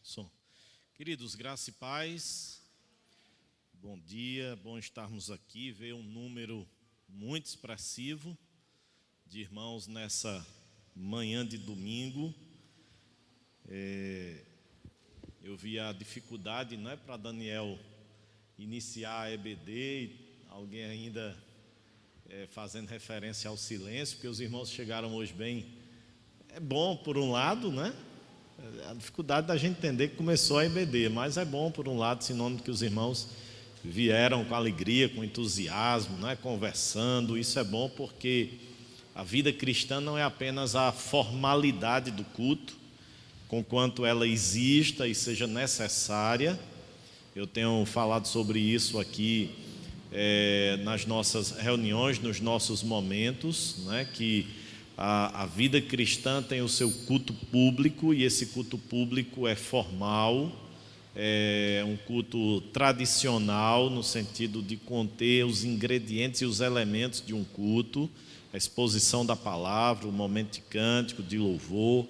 Som. Queridos, graça e paz, bom dia, bom estarmos aqui, ver um número muito expressivo de irmãos nessa manhã de domingo. Eu vi a dificuldade, não é, para Daniel iniciar a EBD, alguém ainda fazendo referência ao silêncio, porque os irmãos chegaram hoje bem. É bom por um lado, né? A dificuldade da gente entender que começou a EBD, mas é bom por um lado, sinônimo que os irmãos vieram com alegria, com entusiasmo, né? Conversando. Isso é bom porque a vida cristã não é apenas a formalidade do culto, conquanto ela exista e seja necessária. Eu tenho falado sobre isso aqui nas nossas reuniões, nos nossos momentos, né? Que a vida cristã tem o seu culto público, e esse culto público é formal, é um culto tradicional, no sentido de conter os ingredientes e os elementos de um culto, a exposição da palavra, o momento de cântico, de louvor.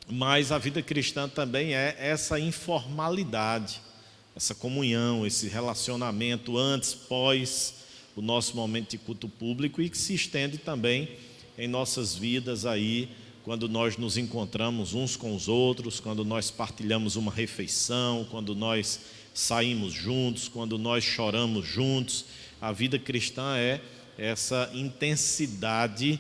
Mas a vida cristã também é essa informalidade, essa comunhão, esse relacionamento antes, pós o nosso momento de culto público, e que se estende também em nossas vidas aí, quando nós nos encontramos uns com os outros, quando nós partilhamos uma refeição, quando nós saímos juntos, quando nós choramos juntos. A vida cristã é essa intensidade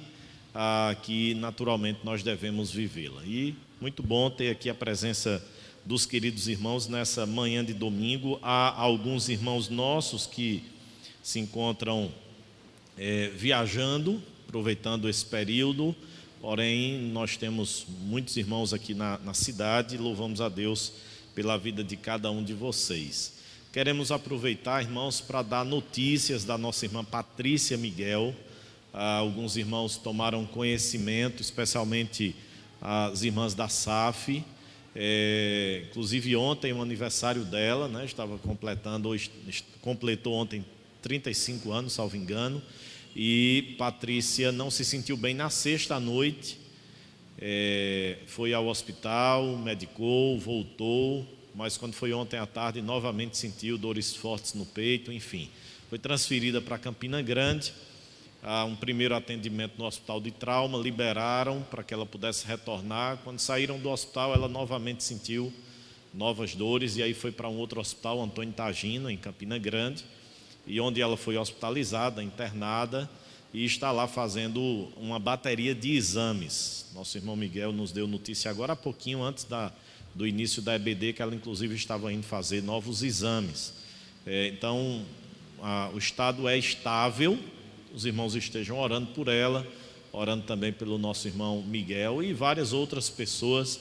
que naturalmente nós devemos vivê-la. E muito bom ter aqui a presença dos queridos irmãos nessa manhã de domingo. Há alguns irmãos nossos que se encontram viajando, aproveitando esse período, porém nós temos muitos irmãos aqui na cidade, e louvamos a Deus pela vida de cada um de vocês. Queremos aproveitar, irmãos, para dar notícias da nossa irmã Patrícia Miguel. Alguns irmãos tomaram conhecimento, especialmente as irmãs da SAF, inclusive ontem o aniversário dela, né? Completou ontem 35 anos, salvo engano, e Patrícia não se sentiu bem na sexta noite, foi ao hospital, medicou, voltou, mas quando foi ontem à tarde novamente sentiu dores fortes no peito, enfim, foi transferida para Campina Grande. Um primeiro atendimento no hospital de trauma, liberaram para que ela pudesse retornar. Quando saíram do hospital, ela novamente sentiu novas dores, e aí foi para um outro hospital, Antônio Tagino, em Campina Grande, e onde ela foi hospitalizada, internada, e está lá fazendo uma bateria de exames. Nosso irmão Miguel nos deu notícia agora há pouquinho, antes do início da EBD, que ela inclusive estava indo fazer novos exames. Então, o estado é estável. Os irmãos estejam orando por ela, orando também pelo nosso irmão Miguel e várias outras pessoas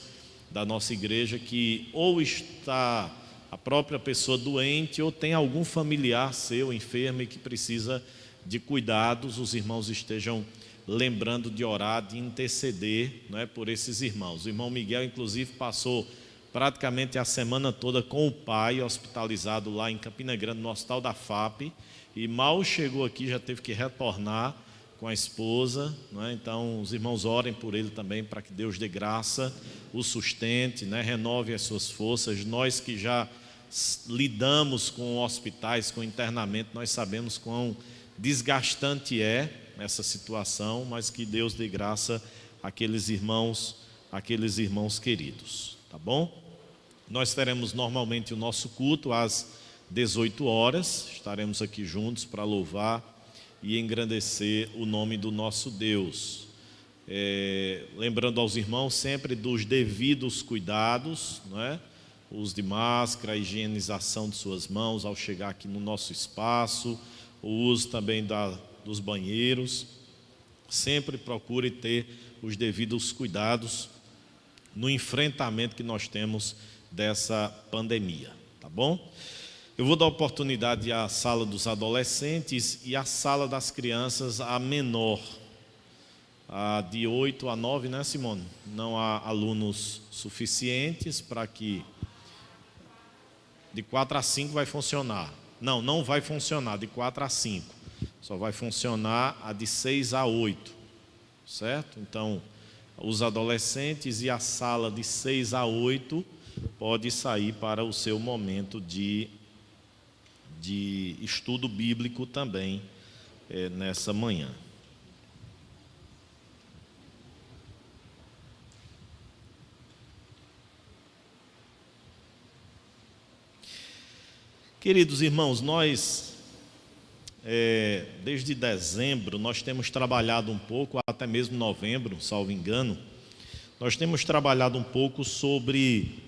da nossa igreja que ou está a própria pessoa doente ou tem algum familiar seu enfermo e que precisa de cuidados. Os irmãos estejam lembrando de orar, de interceder, não é, por esses irmãos. O irmão Miguel, inclusive, passou praticamente a semana toda com o pai, hospitalizado lá em Campina Grande, no hospital da FAP, e mal chegou aqui já teve que retornar com a esposa, não é? Então os irmãos orem por ele também, para que Deus dê graça, o sustente, né? Renove as suas forças. Nós que já lidamos com hospitais, com internamento, nós sabemos quão desgastante é essa situação, mas que Deus dê graça àqueles irmãos queridos, tá bom? Nós teremos normalmente o nosso culto às 18 horas, estaremos aqui juntos para louvar e engrandecer o nome do nosso Deus. Lembrando aos irmãos sempre dos devidos cuidados, não é? O uso de máscara, a higienização de suas mãos ao chegar aqui no nosso espaço, o uso também dos banheiros. Sempre procure ter os devidos cuidados no enfrentamento que nós temos dessa pandemia, tá bom? Eu vou dar oportunidade à sala dos adolescentes e à sala das crianças, a menor, de 8 a 9, né, Simone? Não há alunos suficientes para que... De 4 a 5 vai funcionar. Não vai funcionar de 4 a 5. Só vai funcionar a de 6 a 8, certo? Então, os adolescentes, e a sala de 6 a 8 pode sair para o seu momento de estudo bíblico também nessa manhã. Queridos irmãos, nós, desde dezembro, nós temos trabalhado um pouco, até mesmo novembro, salvo engano, nós temos trabalhado um pouco sobre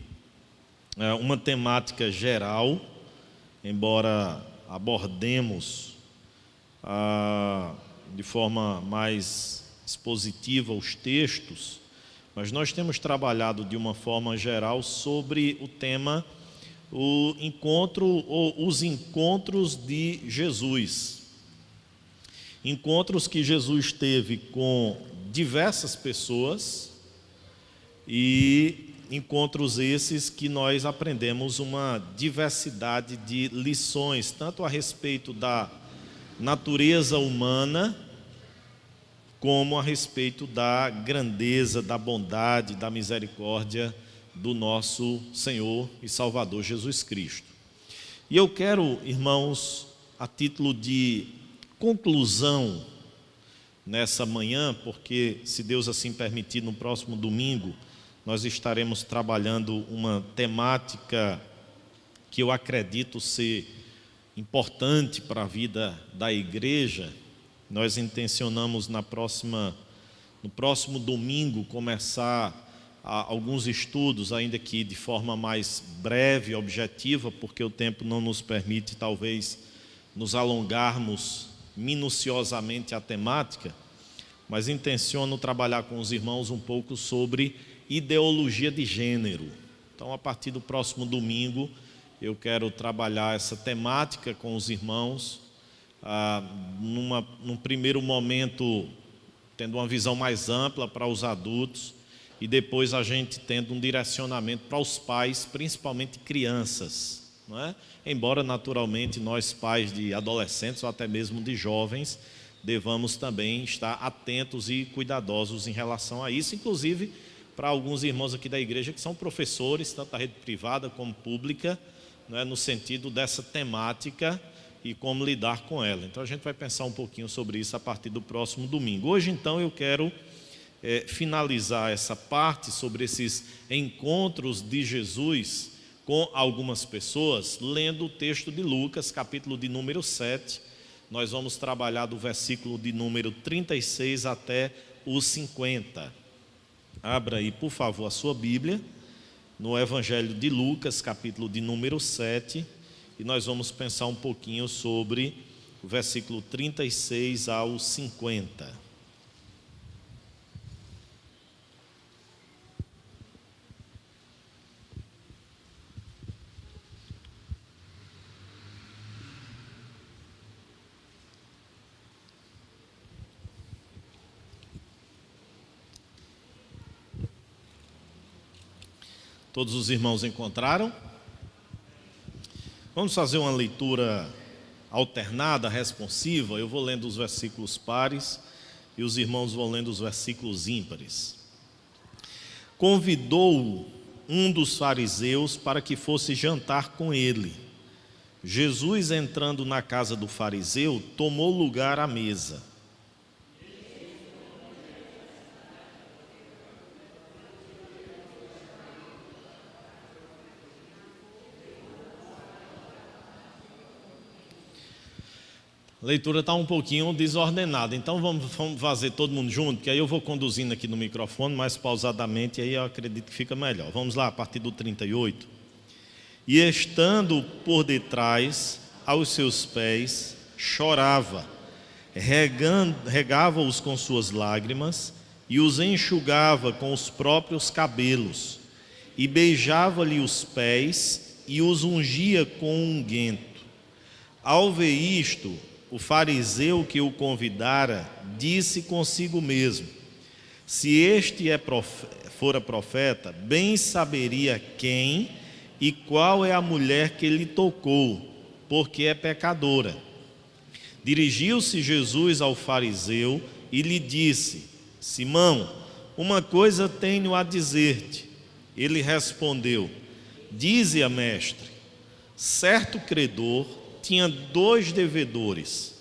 uma temática geral, embora abordemos de forma mais expositiva os textos, mas nós temos trabalhado de uma forma geral sobre o tema os encontros de Jesus. Encontros que Jesus teve com diversas pessoas, e encontros esses que nós aprendemos uma diversidade de lições, tanto a respeito da natureza humana, como a respeito da grandeza, da bondade, da misericórdia do nosso Senhor e Salvador Jesus Cristo. E eu quero, irmãos, a título de conclusão nessa manhã, porque, se Deus assim permitir, no próximo domingo, nós estaremos trabalhando uma temática que eu acredito ser importante para a vida da igreja. Nós intencionamos no próximo domingo começar alguns estudos, ainda que de forma mais breve e objetiva, porque o tempo não nos permite talvez nos alongarmos minuciosamente a temática, mas intenciono trabalhar com os irmãos um pouco sobre ideologia de gênero. Então, a partir do próximo domingo, eu quero trabalhar essa temática com os irmãos, num primeiro momento, tendo uma visão mais ampla para os adultos, e depois a gente tendo um direcionamento para os pais, principalmente crianças, não é? Embora naturalmente nós, pais de adolescentes ou até mesmo de jovens, devamos também estar atentos e cuidadosos em relação a isso, inclusive para alguns irmãos aqui da igreja que são professores, tanto da rede privada como pública, não é? No sentido dessa temática e como lidar com ela. Então a gente vai pensar um pouquinho sobre isso a partir do próximo domingo. Hoje então eu quero finalizar essa parte sobre esses encontros de Jesus com algumas pessoas, lendo o texto de Lucas, capítulo de número 7. Nós vamos trabalhar do versículo de número 36 até o 50. Abra aí, por favor, a sua Bíblia, no Evangelho de Lucas, capítulo de número 7, e nós vamos pensar um pouquinho sobre o versículo 36 ao 50. Todos os irmãos encontraram? Vamos fazer uma leitura alternada, responsiva. Eu vou lendo os versículos pares e os irmãos vão lendo os versículos ímpares. Convidou um dos fariseus para que fosse jantar com ele. Jesus, entrando na casa do fariseu, tomou lugar à mesa. A leitura está um pouquinho desordenada, então vamos fazer todo mundo junto, que aí eu vou conduzindo aqui no microfone mais pausadamente, e aí eu acredito que fica melhor. Vamos lá, a partir do 38. E estando por detrás, aos seus pés, chorava, regava-os com suas lágrimas e os enxugava com os próprios cabelos, e beijava-lhe os pés e os ungia com unguento. Ao ver isto, o fariseu que o convidara disse consigo mesmo: se este fora profeta, bem saberia quem e qual é a mulher que lhe tocou, porque é pecadora. Dirigiu-se Jesus ao fariseu e lhe disse: Simão, uma coisa tenho a dizer-te. Ele respondeu: dize-a, mestre. Certo credor tinha 2 devedores.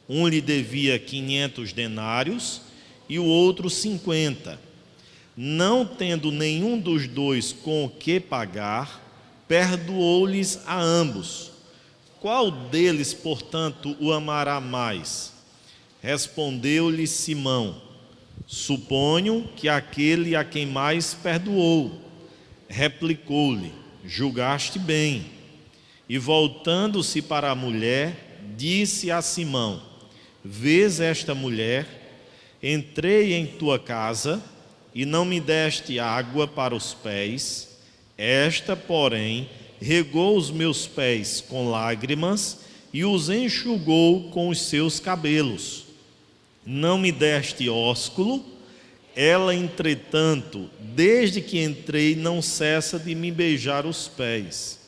Um lhe devia 500 denários e o outro 50. Não tendo nenhum dos 2 com o que pagar, perdoou-lhes a ambos. Qual deles, portanto, o amará mais? Respondeu-lhe Simão: suponho que aquele a quem mais perdoou. Replicou-lhe: julgaste bem. E voltando-se para a mulher, disse a Simão: vês esta mulher? Entrei em tua casa e não me deste água para os pés. Esta, porém, regou os meus pés com lágrimas e os enxugou com os seus cabelos. Não me deste ósculo. Ela, entretanto, desde que entrei, não cessa de me beijar os pés.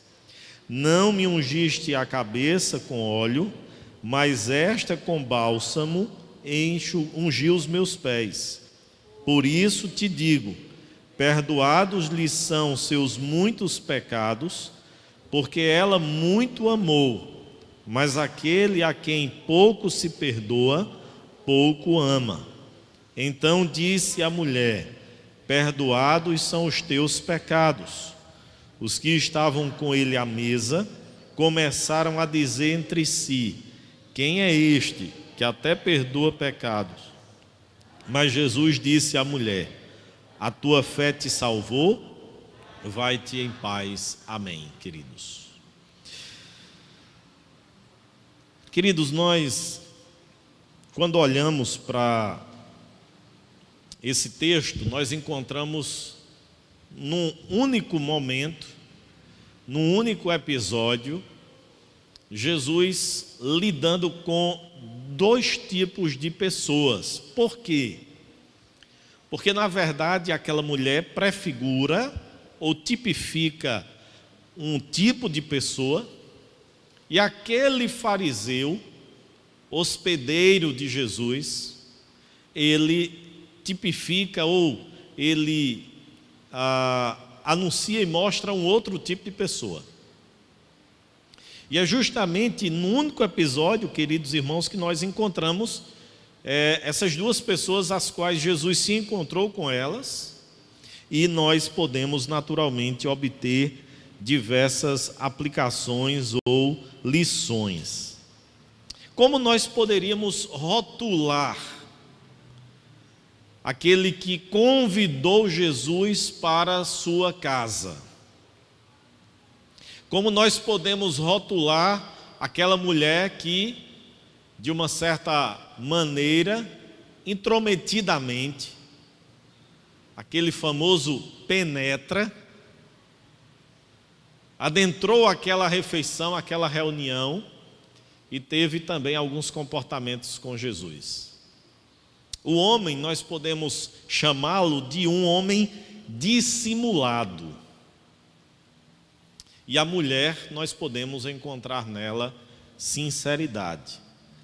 Não me ungiste a cabeça com óleo, mas esta com bálsamo ungiu os meus pés. Por isso te digo: perdoados lhe são seus muitos pecados, porque ela muito amou. Mas aquele a quem pouco se perdoa, pouco ama. Então disse a mulher: perdoados são os teus pecados. Os que estavam com ele à mesa começaram a dizer entre si: quem é este que até perdoa pecados? Mas Jesus disse à mulher: a tua fé te salvou, vai-te em paz. Amém, queridos. Queridos, nós, quando olhamos para esse texto, nós encontramos num único momento, num único episódio, Jesus lidando com 2 tipos de pessoas. Por quê? Porque, na verdade, aquela mulher prefigura ou tipifica um tipo de pessoa, e aquele fariseu, hospedeiro de Jesus, ele tipifica ou ele anuncia e mostra um outro tipo de pessoa. E é justamente no único episódio, queridos irmãos, que nós encontramos essas 2 pessoas as quais Jesus se encontrou com elas, e nós podemos naturalmente obter diversas aplicações ou lições. Como nós poderíamos rotular aquele que convidou Jesus para a sua casa? Como nós podemos rotular aquela mulher que, de uma certa maneira, intrometidamente, aquele famoso penetra, adentrou aquela refeição, aquela reunião, e teve também alguns comportamentos com Jesus? O homem, nós podemos chamá-lo de um homem dissimulado. E a mulher, nós podemos encontrar nela sinceridade.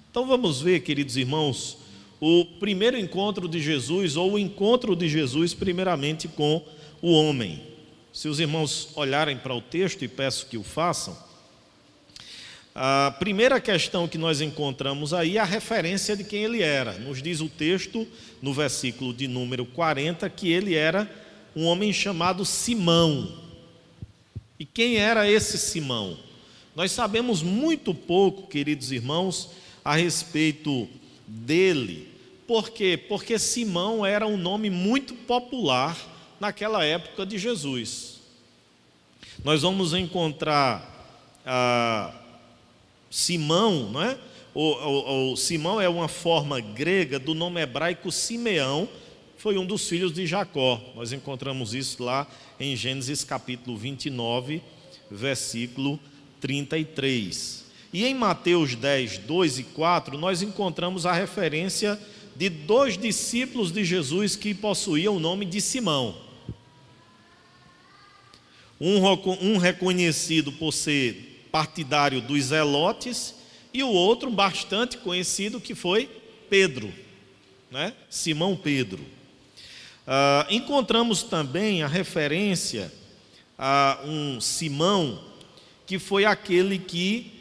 Então vamos ver, queridos irmãos, o primeiro encontro de Jesus, ou o encontro de Jesus primeiramente com o homem. Se os irmãos olharem para o texto, e peço que o façam, a primeira questão que nós encontramos aí é a referência de quem ele era. Nos diz o texto, no versículo de número 40, que ele era um homem chamado Simão. E quem era esse Simão? Nós sabemos muito pouco, queridos irmãos, a respeito dele. Por quê? Porque Simão era um nome muito popular naquela época de Jesus. Nós vamos encontrar Simão, não é? O Simão é uma forma grega do nome hebraico Simeão, foi um dos filhos de Jacó. Nós encontramos isso lá em Gênesis capítulo 29, versículo 33. E em Mateus 10, 2 e 4, nós encontramos a referência de 2 discípulos de Jesus que possuíam o nome de Simão. Um reconhecido por ser partidário dos zelotes, e o outro bastante conhecido, que foi Pedro, né? Simão Pedro. Encontramos também a referência a um Simão, que foi aquele que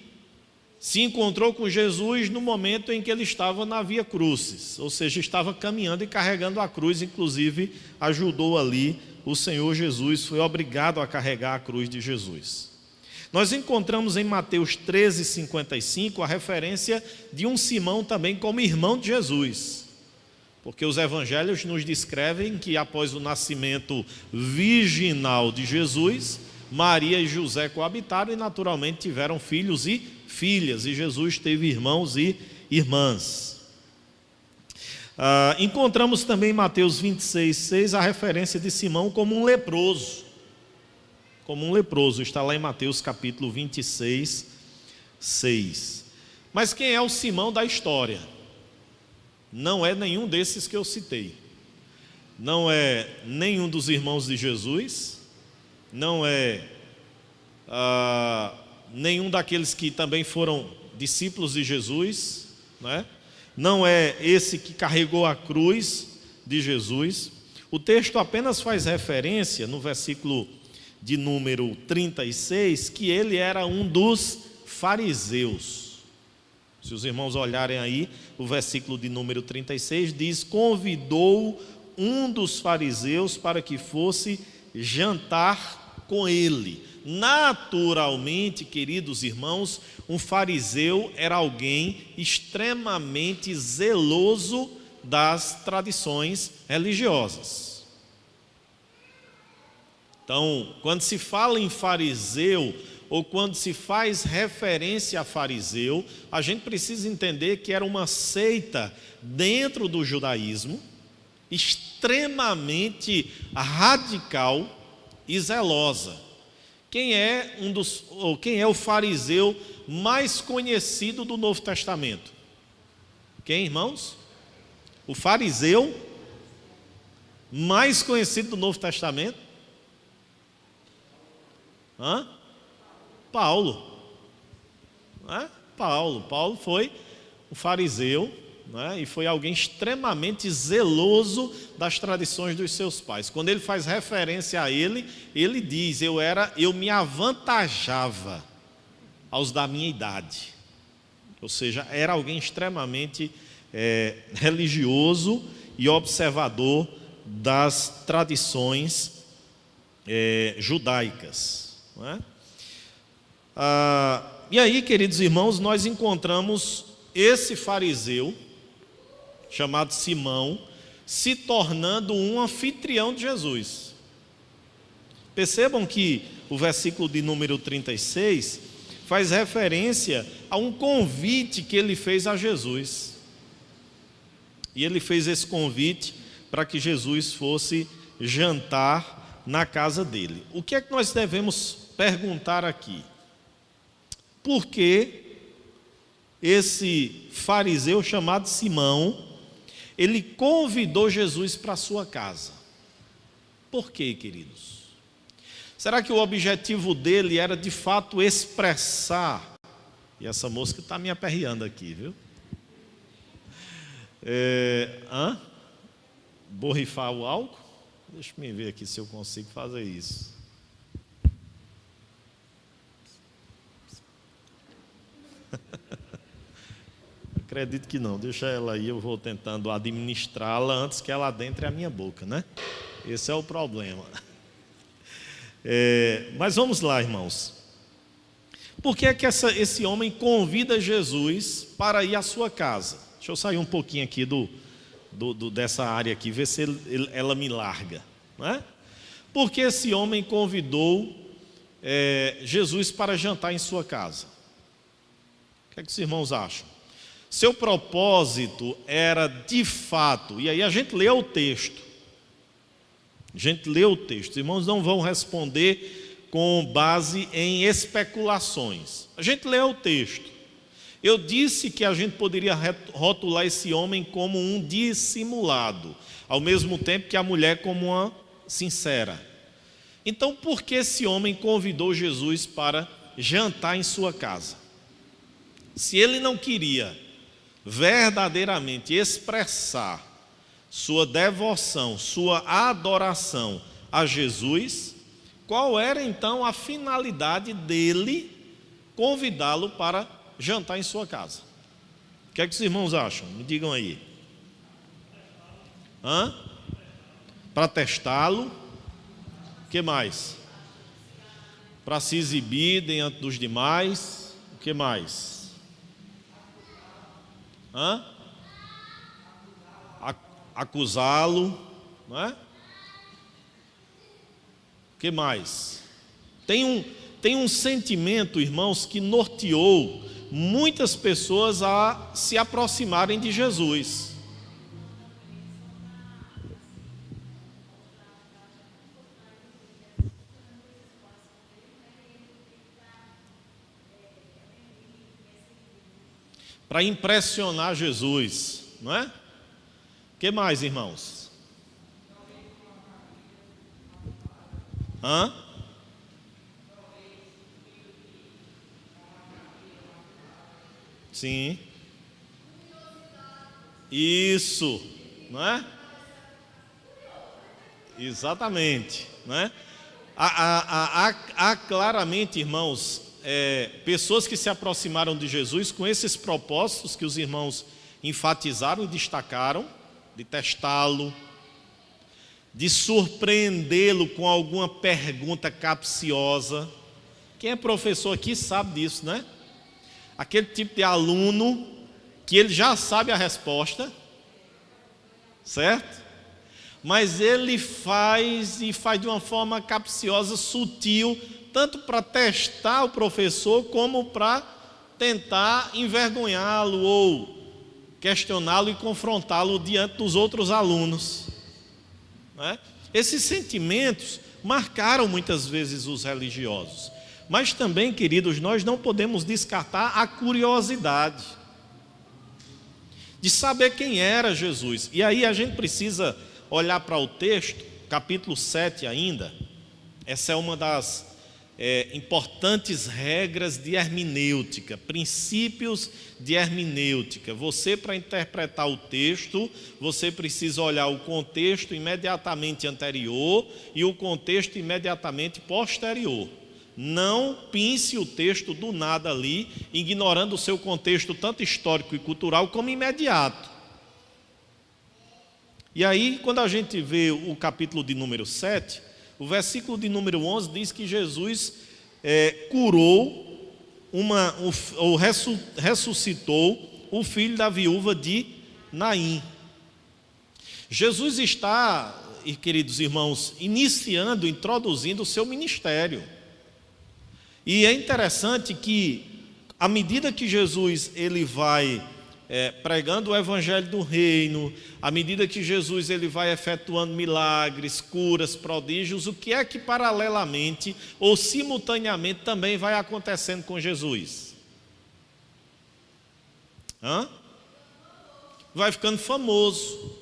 se encontrou com Jesus no momento em que ele estava na Via Crucis, ou seja, estava caminhando e carregando a cruz, inclusive ajudou ali o Senhor Jesus, foi obrigado a carregar a cruz de Jesus. Nós encontramos em Mateus 13:55 a referência de um Simão também como irmão de Jesus, porque os evangelhos nos descrevem que após o nascimento virginal de Jesus, Maria e José coabitaram e naturalmente tiveram filhos e filhas, e Jesus teve irmãos e irmãs. Encontramos também em Mateus 26:6 a referência de Simão como um leproso. Está lá em Mateus capítulo 26:6. Mas quem é o Simão da história? Não é nenhum desses que eu citei. Não é nenhum dos irmãos de Jesus, não é nenhum daqueles que também foram discípulos de Jesus, né? Não é esse que carregou a cruz de Jesus. O texto apenas faz referência, no versículo de número 36, que ele era um dos fariseus. Se os irmãos olharem aí, o versículo de número 36 diz: convidou um dos fariseus para que fosse jantar com ele. Naturalmente, queridos irmãos, um fariseu era alguém extremamente zeloso das tradições religiosas. Então, quando se fala em fariseu, ou quando se faz referência a fariseu, a gente precisa entender que era uma seita dentro do judaísmo, extremamente radical e zelosa. Quem é o fariseu mais conhecido do Novo Testamento? Quem, irmãos? O fariseu mais conhecido do Novo Testamento? Paulo. Paulo foi um fariseu, né? E foi alguém extremamente zeloso das tradições dos seus pais. Quando ele faz referência a ele, ele diz: eu me avantajava aos da minha idade. Ou seja, era alguém extremamente religioso e observador das tradições judaicas, não é? E aí, queridos irmãos, nós encontramos esse fariseu chamado Simão se tornando um anfitrião de Jesus. Percebam que o versículo de número 36 faz referência a um convite que ele fez a Jesus. E ele fez esse convite para que Jesus fosse jantar na casa dele. O que é que nós devemos perguntar aqui? Por que esse fariseu chamado Simão, ele convidou Jesus para a sua casa? Por quê, queridos? Será que o objetivo dele era de fato expressar? E essa mosca está me aperreando aqui, viu? Borrifar o álcool? Deixa eu ver aqui se eu consigo fazer isso. Acredito que não, deixa ela aí, eu vou tentando administrá-la antes que ela adentre a minha boca, né? Esse é o problema. Mas vamos lá, irmãos. Por que é que esse homem convida Jesus para ir à sua casa? Deixa eu sair um pouquinho aqui dessa área aqui, ver se ela me larga, né? Por que esse homem convidou Jesus para jantar em sua casa? O que é que os irmãos acham? Seu propósito era de fato, e aí a gente lê o texto. Os irmãos não vão responder com base em especulações. A gente lê o texto. Eu disse que a gente poderia rotular esse homem como um dissimulado, ao mesmo tempo que a mulher como uma sincera. Então, por que esse homem convidou Jesus para jantar em sua casa? Se ele não queria verdadeiramente expressar sua devoção, sua adoração a Jesus, qual era então a finalidade dele convidá-lo para jantar em sua casa? O que é que os irmãos acham? Me digam aí. Para testá-lo. O que mais? Para se exibir diante dos demais. O que mais? Acusá-lo, não é? O que mais? Tem um sentimento, irmãos, que norteou muitas pessoas a se aproximarem de Jesus. Para impressionar Jesus, não é? O que mais, irmãos? Sim. Isso, não é? Exatamente, não é? Há claramente, irmãos, pessoas que se aproximaram de Jesus com esses propósitos que os irmãos enfatizaram e destacaram, de testá-lo, de surpreendê-lo com alguma pergunta capciosa. Quem é professor aqui sabe disso, né? Aquele tipo de aluno que ele já sabe a resposta, certo? Mas ele faz de uma forma capciosa, sutil, tanto para testar o professor, como para tentar envergonhá-lo ou questioná-lo e confrontá-lo diante dos outros alunos, não é? Esses sentimentos marcaram muitas vezes os religiosos. Mas também, queridos, nós não podemos descartar a curiosidade de saber quem era Jesus. E aí a gente precisa olhar para o texto, capítulo 7 ainda. Essa é uma das importantes regras de hermenêutica, princípios de hermenêutica. Você, para interpretar o texto, você precisa olhar o contexto imediatamente anterior e o contexto imediatamente posterior. Não pince o texto do nada ali, ignorando o seu contexto tanto histórico e cultural como imediato. E aí, quando a gente vê o capítulo de número 7, o versículo de número 11 diz que Jesus curou, ou ressuscitou o filho da viúva de Naim. Jesus está, queridos irmãos, introduzindo o seu ministério. E é interessante que, à medida que Jesus ele vai pregando o evangelho do reino, à medida que Jesus ele vai efetuando milagres, curas, prodígios, o que é que paralelamente ou simultaneamente também vai acontecendo com Jesus? Vai ficando famoso.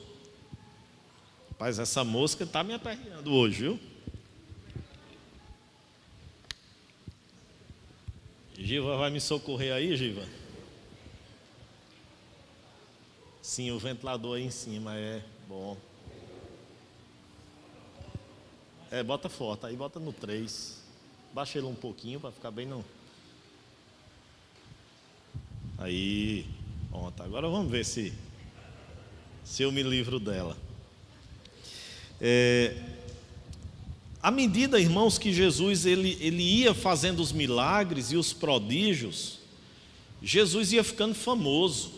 Rapaz, essa mosca está me aperreando hoje, viu? Giva vai me socorrer aí, Giva? Sim, o ventilador aí em cima é bom. Bota forte, aí bota no 3. Baixa ele um pouquinho para ficar bem no... Aí, pronto. Agora vamos ver se eu me livro dela. À medida, irmãos, que Jesus ele ia fazendo os milagres e os prodígios, Jesus ia ficando famoso.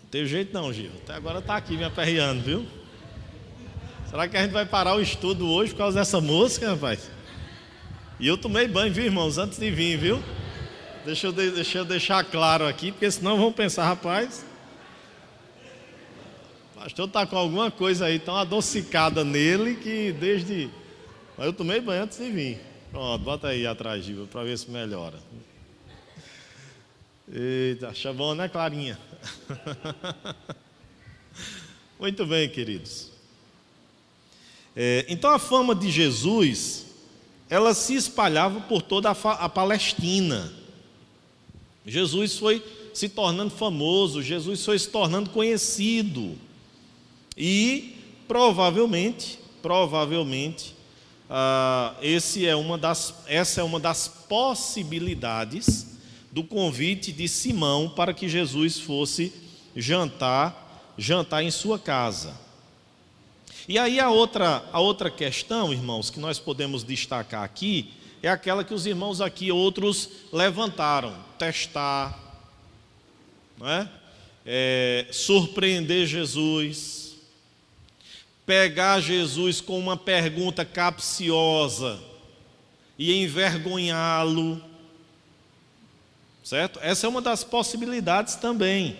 Não tem jeito não, Gil. Até agora está aqui me aperreando, viu? Será que a gente vai parar o estudo hoje por causa dessa mosca, rapaz? E eu tomei banho, viu, irmãos, antes de vir, viu? Deixa eu deixar claro aqui, porque senão vão pensar, rapaz, o pastor está com alguma coisa aí tão adocicada nele que desde... Mas eu tomei banho antes de vir. Pronto, bota aí atrás, Giva, para ver se melhora. Eita, acha bom, né, Clarinha? Muito bem, queridos. Então a fama de Jesus, ela se espalhava por toda a Palestina. Jesus foi se tornando famoso, Jesus foi se tornando conhecido. E provavelmente, essa é uma das possibilidades do convite de Simão para que Jesus fosse jantar em sua casa. E aí a outra questão, irmãos, que nós podemos destacar aqui, é aquela que os irmãos aqui, outros, levantaram: testar, não é? Surpreender Jesus, pegar Jesus com uma pergunta capciosa e envergonhá-lo, certo? Essa é uma das possibilidades também.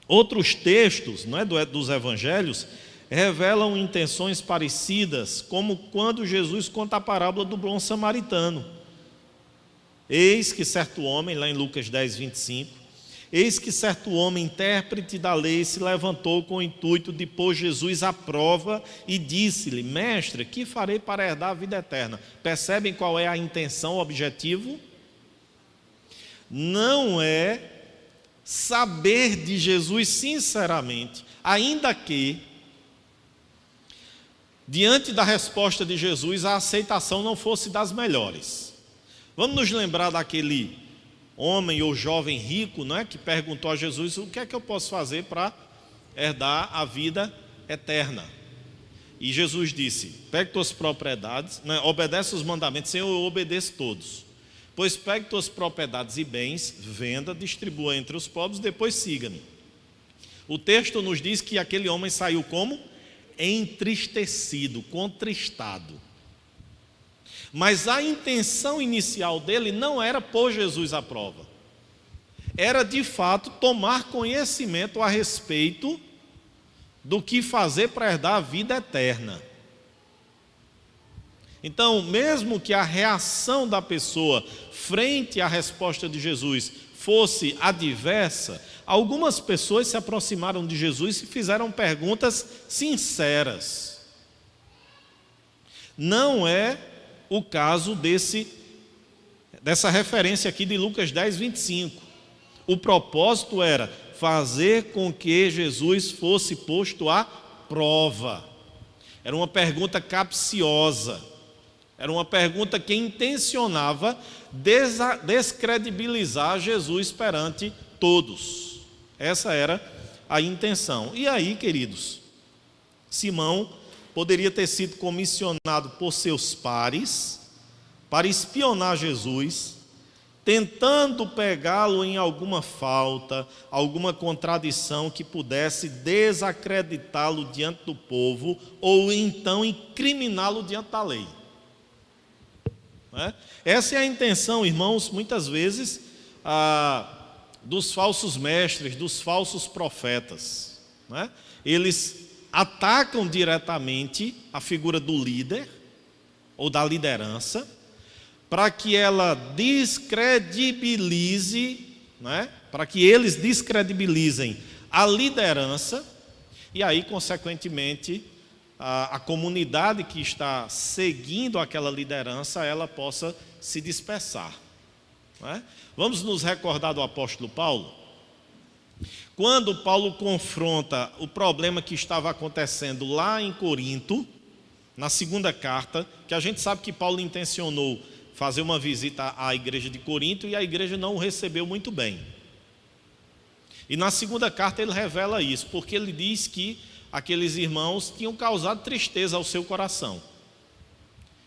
Outros textos, não é, dos evangelhos revelam intenções parecidas, como quando Jesus conta a parábola do bom samaritano. Eis que certo homem, lá em Lucas 10, 25, eis que certo homem, intérprete da lei, se levantou com o intuito de pôr Jesus à prova e disse-lhe: mestre, que farei para herdar a vida eterna? Percebem qual é a intenção, o objetivo? Não é saber de Jesus sinceramente, ainda que, diante da resposta de Jesus, a aceitação não fosse das melhores. Vamos nos lembrar daquele homem ou jovem rico, não é, que perguntou a Jesus: o que é que eu posso fazer para herdar a vida eterna? E Jesus disse: pegue tuas propriedades, né, obedece os mandamentos. Senhor, eu obedeço todos. Pois pegue tuas propriedades e bens, venda, distribua entre os pobres, depois siga-me. O texto nos diz que aquele homem saiu como? Entristecido, contristado. Mas a intenção inicial dele não era pôr Jesus à prova. Era de fato tomar conhecimento a respeito do que fazer para herdar a vida eterna. Então, mesmo que a reação da pessoa frente à resposta de Jesus fosse adversa, algumas pessoas se aproximaram de Jesus e fizeram perguntas sinceras. Não é o caso dessa referência aqui de Lucas 10, 25. O propósito era fazer com que Jesus fosse posto à prova. Era uma pergunta capciosa. Era uma pergunta que intencionava descredibilizar Jesus perante todos. Essa era a intenção. E aí, queridos, Simão poderia ter sido comissionado por seus pares para espionar Jesus, tentando pegá-lo em alguma falta, alguma contradição que pudesse desacreditá-lo diante do povo, ou então incriminá-lo diante da lei. Essa é a intenção, irmãos, muitas vezes dos falsos mestres, dos falsos profetas. Eles atacam diretamente a figura do líder ou da liderança, para que ela descredibilize, para que eles descredibilizem a liderança, e aí, consequentemente, a comunidade que está seguindo aquela liderança, ela possa se dispersar. Vamos nos recordar do apóstolo Paulo? Quando Paulo confronta o problema que estava acontecendo lá em Corinto, na segunda carta, que a gente sabe que Paulo intencionou fazer uma visita à igreja de Corinto e a igreja não o recebeu muito bem. E na segunda carta ele revela isso, porque ele diz que aqueles irmãos tinham causado tristeza ao seu coração.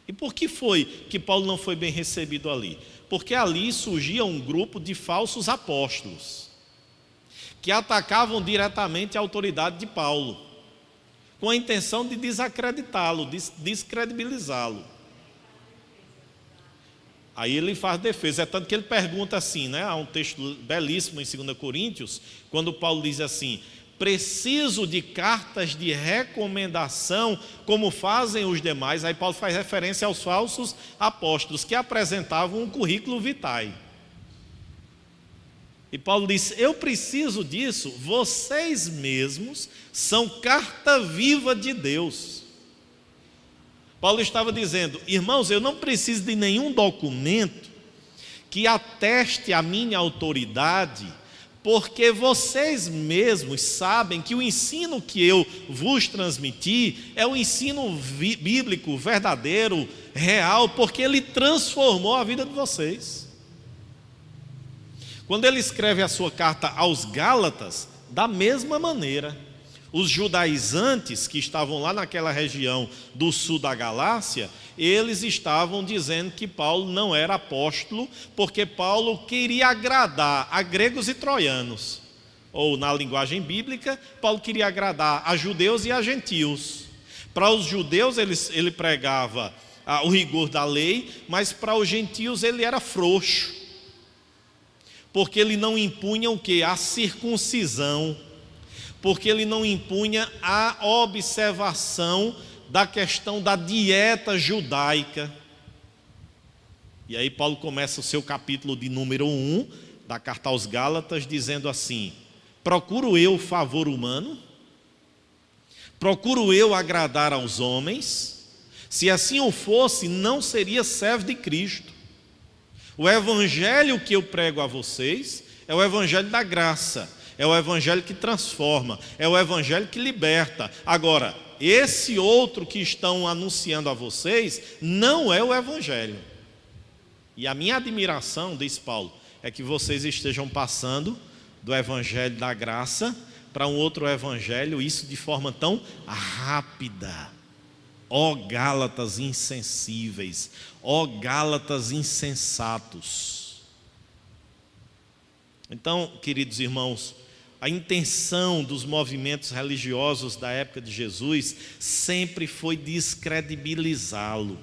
E por que foi que Paulo não foi bem recebido ali? Porque ali surgia um grupo de falsos apóstolos, que atacavam diretamente a autoridade de Paulo, com a intenção de desacreditá-lo, descredibilizá-lo. Aí ele faz defesa, é tanto que ele pergunta assim, há um texto belíssimo em 2 Coríntios, quando Paulo diz assim: preciso de cartas de recomendação, como fazem os demais. Aí Paulo faz referência aos falsos apóstolos, que apresentavam um currículo vitae. E Paulo diz: eu preciso disso, vocês mesmos são carta viva de Deus. Paulo estava dizendo: irmãos, eu não preciso de nenhum documento que ateste a minha autoridade, porque vocês mesmos sabem que o ensino que eu vos transmiti é o ensino bíblico, verdadeiro, real, porque ele transformou a vida de vocês. Quando ele escreve a sua carta aos Gálatas, da mesma maneira, os judaizantes que estavam lá naquela região do sul da Galácia, eles estavam dizendo que Paulo não era apóstolo, porque Paulo queria agradar a gregos e troianos. Ou, na linguagem bíblica, Paulo queria agradar a judeus e a gentios. Para os judeus ele pregava o rigor da lei, mas para os gentios ele era frouxo, porque ele não impunha o quê? A circuncisão, porque ele não impunha a observação da questão da dieta judaica. E aí Paulo começa o seu capítulo de número 1 da carta aos Gálatas dizendo assim: procuro eu favor humano? Procuro eu agradar aos homens? Se assim o fosse, não seria servo de Cristo. O evangelho que eu prego a vocês é o evangelho da graça, é o evangelho que transforma, é o evangelho que liberta. Agora, esse outro que estão anunciando a vocês não é o evangelho. E a minha admiração, diz Paulo, é que vocês estejam passando do evangelho da graça para um outro evangelho, isso de forma tão rápida. Ó Gálatas insensíveis, ó Gálatas insensatos. Então, queridos irmãos, a intenção dos movimentos religiosos da época de Jesus sempre foi descredibilizá-lo,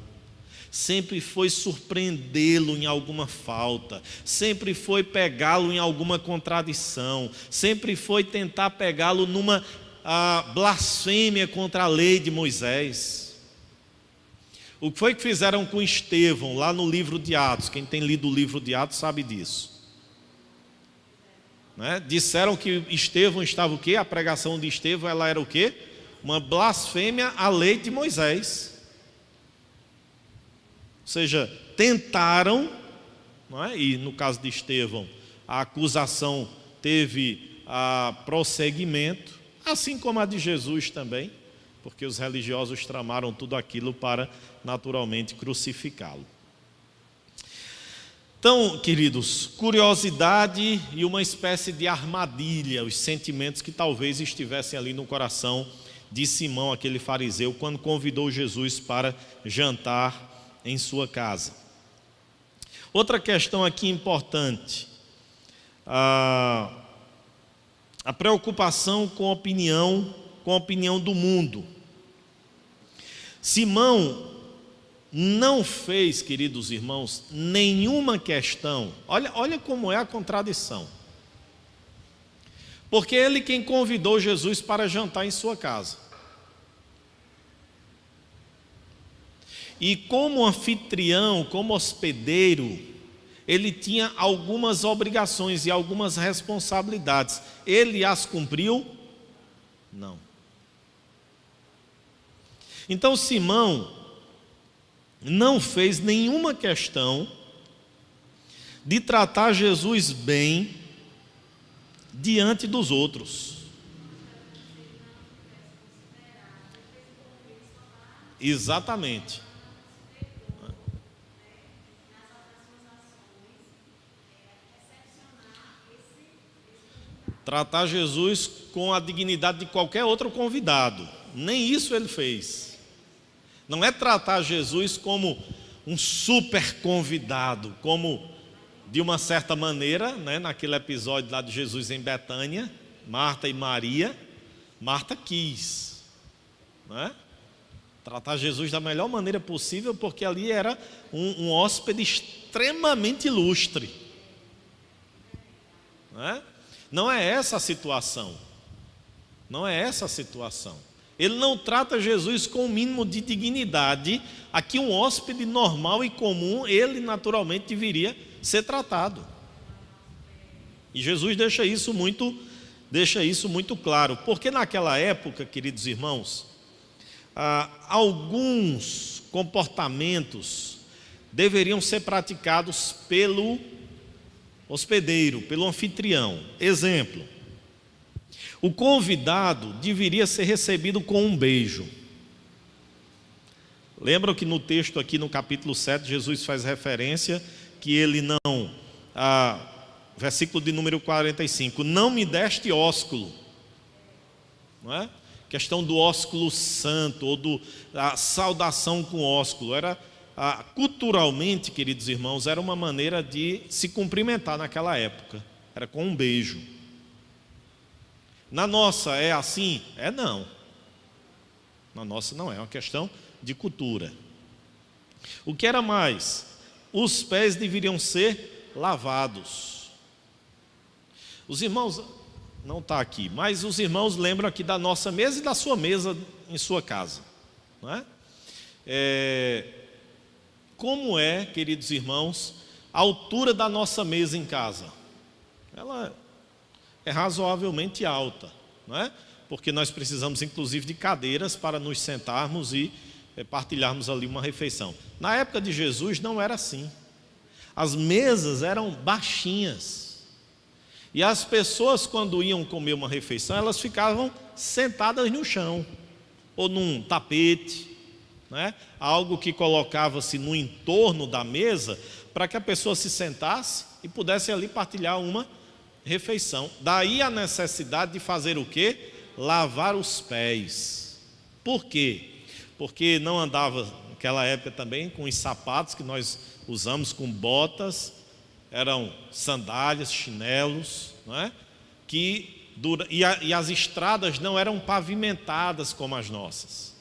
sempre foi surpreendê-lo em alguma falta, sempre foi pegá-lo em alguma contradição, sempre foi tentar pegá-lo numa blasfêmia contra a lei de Moisés. O que foi que fizeram com Estevão lá no livro de Atos? Quem tem lido o livro de Atos sabe disso. Disseram que Estevão estava o quê? A pregação de Estevão, ela era o quê? Uma blasfêmia à lei de Moisés. Ou seja, tentaram, e no caso de Estevão, a acusação teve prosseguimento, assim como a de Jesus também, porque os religiosos tramaram tudo aquilo para naturalmente crucificá-lo. Então, queridos, curiosidade e uma espécie de armadilha, os sentimentos que talvez estivessem ali no coração de Simão, aquele fariseu, quando convidou Jesus para jantar em sua casa. Outra questão aqui importante, a preocupação com a opinião do mundo. Simão não fez, queridos irmãos, nenhuma questão. Olha como é a contradição. Porque ele quem convidou Jesus para jantar em sua casa. E como anfitrião, como hospedeiro, ele tinha algumas obrigações e algumas responsabilidades. Ele as cumpriu? Não. Então Simão não fez nenhuma questão de tratar Jesus bem diante dos outros. Exatamente. Tratar Jesus com a dignidade de qualquer outro convidado. Nem isso ele fez. Não é tratar Jesus como um super convidado, como de uma certa maneira, naquele episódio lá de Jesus em Betânia, Marta e Maria, Marta quis, tratar Jesus da melhor maneira possível, porque ali era um hóspede extremamente ilustre. Não é essa a situação. Não é essa a situação. Ele não trata Jesus com o mínimo de dignidade a que um hóspede normal e comum, ele naturalmente deveria ser tratado. E Jesus deixa isso muito claro, porque naquela época, queridos irmãos, alguns comportamentos deveriam ser praticados pelo hospedeiro, pelo anfitrião. Exemplo: o convidado deveria ser recebido com um beijo. Lembram que no texto aqui no capítulo 7, Jesus faz referência que ele não, versículo de número 45, não me deste ósculo, não é? Questão do ósculo santo, ou da saudação com ósculo, culturalmente, queridos irmãos, era uma maneira de se cumprimentar naquela época, era com um beijo. Na nossa é assim? Não. Na nossa não, é uma questão de cultura. O que era mais? Os pés deveriam ser lavados. Os irmãos, não está aqui, mas os irmãos lembram aqui da nossa mesa e da sua mesa em sua casa, não é? Como é, queridos irmãos, a altura da nossa mesa em casa? Ela é razoavelmente alta, não é? Porque nós precisamos inclusive de cadeiras para nos sentarmos e partilharmos ali uma refeição. Na época de Jesus não era assim. As mesas eram baixinhas. E as pessoas, quando iam comer uma refeição, elas ficavam sentadas no chão, ou num tapete, né? Algo que colocava-se no entorno da mesa, para que a pessoa se sentasse e pudesse ali partilhar uma refeição. Daí a necessidade de fazer o quê? Lavar os pés. Por quê? Porque não andava naquela época também com os sapatos que nós usamos, com botas, eram sandálias, chinelos, não é? E as estradas não eram pavimentadas como as nossas,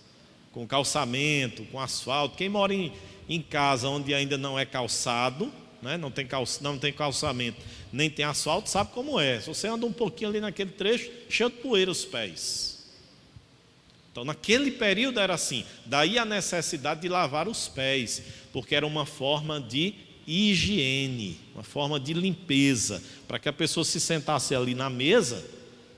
com calçamento, com asfalto. Quem mora em casa onde ainda não é calçado, né? não tem calçamento, nem tem asfalto, sabe como é. Se você anda um pouquinho ali naquele trecho, cheio de poeira os pés. Então naquele período era assim. Daí a necessidade de lavar os pés, porque era uma forma de higiene, uma forma de limpeza, para que a pessoa se sentasse ali na mesa,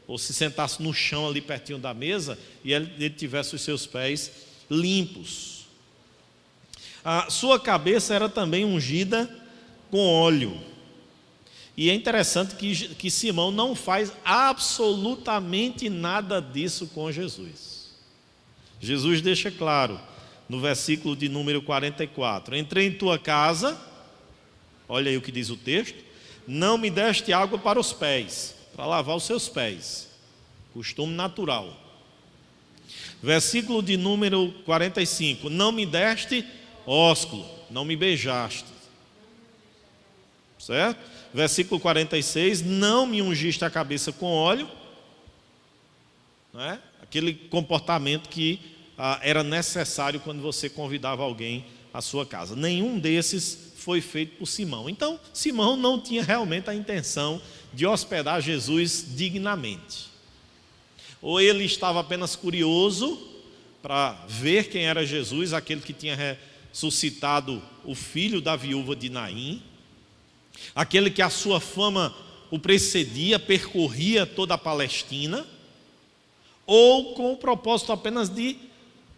ou se sentasse no chão ali pertinho da mesa, e ele tivesse os seus pés limpos. A sua cabeça era também ungida com óleo. E é interessante que Simão não faz absolutamente nada disso com Jesus. Jesus deixa claro, no versículo de número 44, entrei em tua casa, olha aí o que diz o texto, não me deste água para os pés, para lavar os seus pés, costume natural. Versículo de número 45, não me deste ósculo, não me beijaste, certo? Versículo 46, não me ungiste a cabeça com óleo, não é? Aquele comportamento que era necessário quando você convidava alguém à sua casa. Nenhum desses foi feito por Simão. Então, Simão não tinha realmente a intenção de hospedar Jesus dignamente. Ou ele estava apenas curioso para ver quem era Jesus, aquele que tinha ressuscitado o filho da viúva de Naim, aquele que a sua fama o precedia, percorria toda a Palestina, ou com o propósito apenas de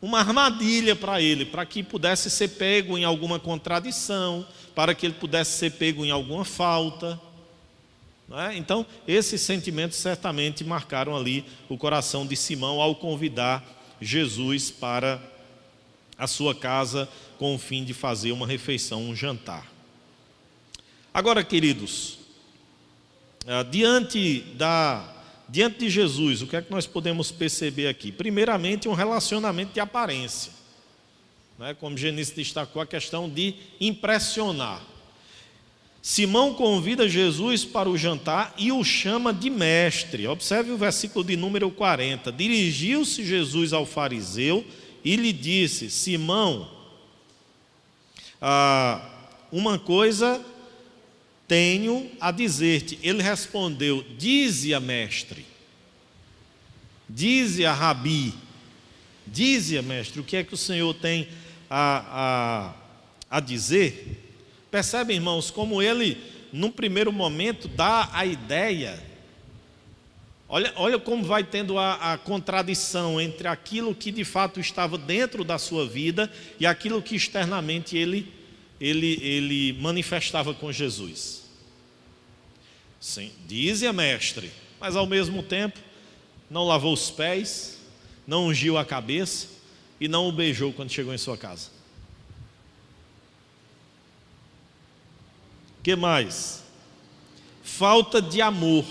uma armadilha para ele, para que pudesse ser pego em alguma contradição, para que ele pudesse ser pego em alguma falta, não é? Então, esses sentimentos certamente marcaram ali o coração de Simão ao convidar Jesus para a sua casa com o fim de fazer uma refeição, um jantar. Agora, queridos, diante de Jesus, o que é que nós podemos perceber aqui? Primeiramente, um relacionamento de aparência, né? Como Genice destacou, a questão de impressionar. Simão convida Jesus para o jantar e o chama de mestre. Observe o versículo de número 40. Dirigiu-se Jesus ao fariseu e lhe disse: Simão, uma coisa tenho a dizer-te. Ele respondeu: dize-a, mestre. Dize-a, rabi. Dize-a, mestre, o que é que o Senhor tem a dizer? Percebem, irmãos, como ele, num primeiro momento, dá a ideia. Olha como vai tendo a contradição entre aquilo que de fato estava dentro da sua vida e aquilo que externamente ele manifestava com Jesus. Sim, dizia mestre, mas ao mesmo tempo não lavou os pés, não ungiu a cabeça e não o beijou quando chegou em sua casa. O que mais? Falta de amor.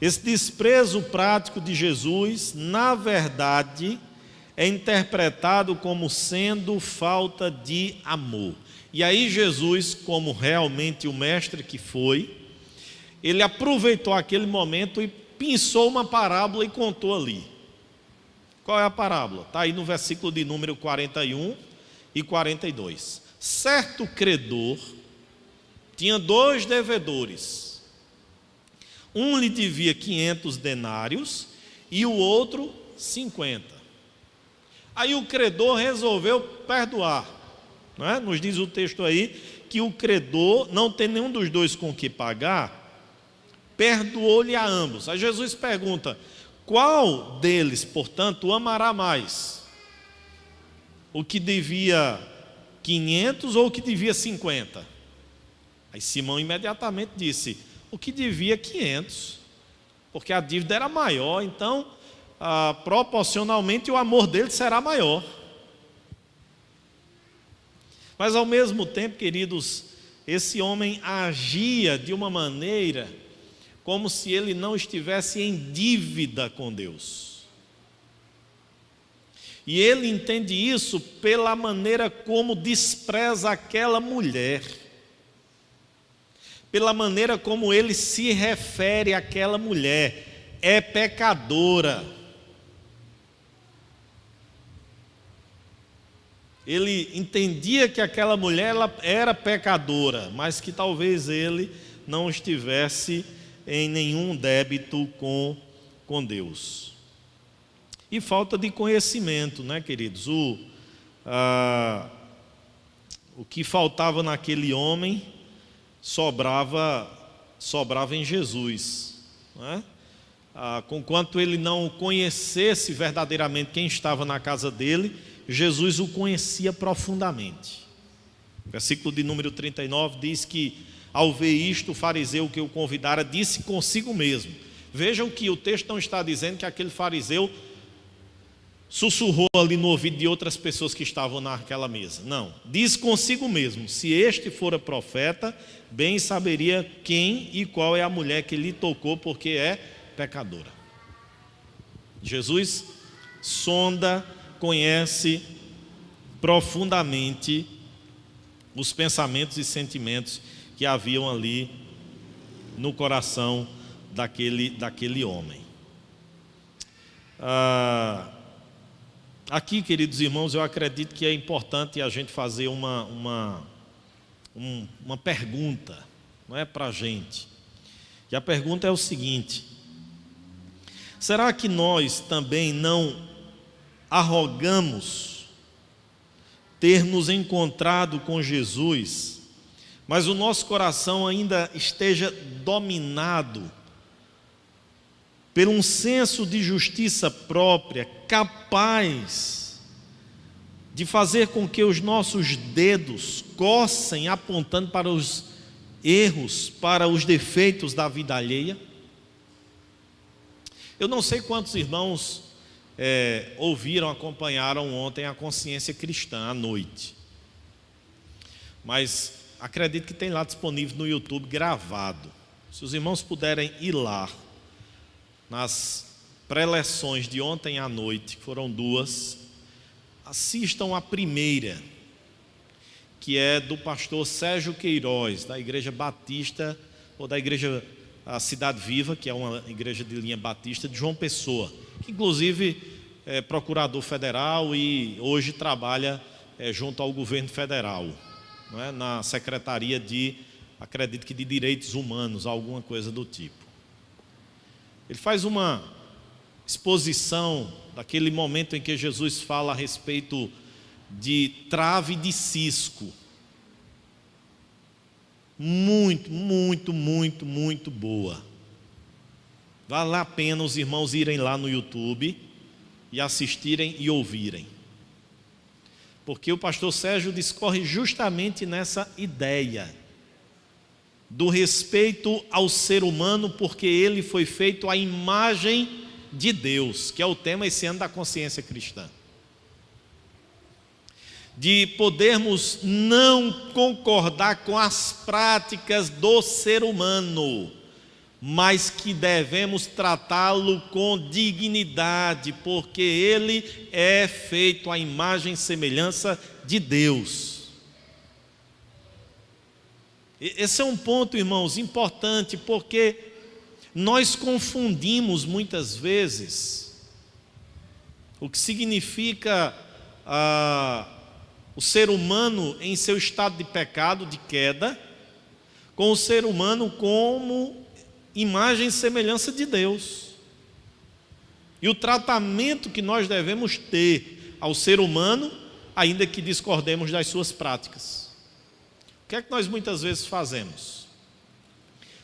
Esse desprezo prático de Jesus, na verdade, é interpretado como sendo falta de amor. E aí Jesus, como realmente o mestre que foi, ele aproveitou aquele momento e pensou uma parábola e contou ali. Qual é a parábola? Está aí no versículo de número 41 e 42. Certo credor tinha 2 devedores. Um lhe devia 500 denários e o outro 50. Aí o credor resolveu perdoar, não é? Nos diz o texto aí que o credor, não tem nenhum dos dois com que pagar, perdoou-lhe a ambos. Aí Jesus pergunta: qual deles, portanto, amará mais? O que devia 500 ou o que devia 50? Aí Simão imediatamente disse: o que devia 500, porque a dívida era maior, então proporcionalmente o amor dele será maior. Mas ao mesmo tempo, queridos, esse homem agia de uma maneira como se ele não estivesse em dívida com Deus. E ele entende isso pela maneira como despreza aquela mulher, pela maneira como ele se refere àquela mulher: é pecadora. Ele entendia que aquela mulher ela era pecadora, mas que talvez ele não estivesse em nenhum débito com Deus. E falta de conhecimento, né, queridos? O que faltava naquele homem sobrava em Jesus, não é? Conquanto ele não conhecesse verdadeiramente quem estava na casa dele, Jesus o conhecia profundamente. Versículo de número 39 diz que, ao ver isto, o fariseu que o convidara disse consigo mesmo. Vejam que o texto não está dizendo que aquele fariseu sussurrou ali no ouvido de outras pessoas que estavam naquela mesa. Não, diz consigo mesmo: se este fora profeta, bem saberia quem e qual é a mulher que lhe tocou, porque é pecadora. Jesus sonda, conhece profundamente os pensamentos e sentimentos que haviam ali no coração daquele homem. Aqui, queridos irmãos, eu acredito que é importante a gente fazer uma pergunta, não é, para a gente. E a pergunta é o seguinte: será que nós também não arrogamos ter nos encontrado com Jesus, mas o nosso coração ainda esteja dominado por um senso de justiça própria, capaz de fazer com que os nossos dedos coçem apontando para os erros, para os defeitos da vida alheia? Eu não sei quantos irmãos ouviram, acompanharam ontem a Consciência Cristã à noite, mas acredito que tem lá disponível no YouTube gravado. Se os irmãos puderem ir lá nas preleções de ontem à noite, que foram 2, assistam a primeira, que é do pastor Sérgio Queiroz, da Igreja Batista, ou da Igreja Cidade Viva, que é uma igreja de linha batista de João Pessoa, que inclusive é procurador federal e hoje trabalha junto ao governo federal, não é? Na Secretaria acredito que de Direitos Humanos, alguma coisa do tipo. Ele faz uma exposição daquele momento em que Jesus fala a respeito de trave de cisco. Muito, muito, muito, muito boa. Vale a pena os irmãos irem lá no YouTube e assistirem e ouvirem. Porque o pastor Sérgio discorre justamente nessa ideia do respeito ao ser humano, porque ele foi feito à imagem de Deus, que é o tema esse ano da consciência cristã. De podermos não concordar com as práticas do ser humano, mas que devemos tratá-lo com dignidade, porque ele é feito à imagem e semelhança de Deus. Esse é um ponto, irmãos, importante, porque nós confundimos muitas vezes o que significa o ser humano em seu estado de pecado, de queda, com o ser humano como imagem e semelhança de Deus. E o tratamento que nós devemos ter ao ser humano, ainda que discordemos das suas práticas. O que é que nós muitas vezes fazemos?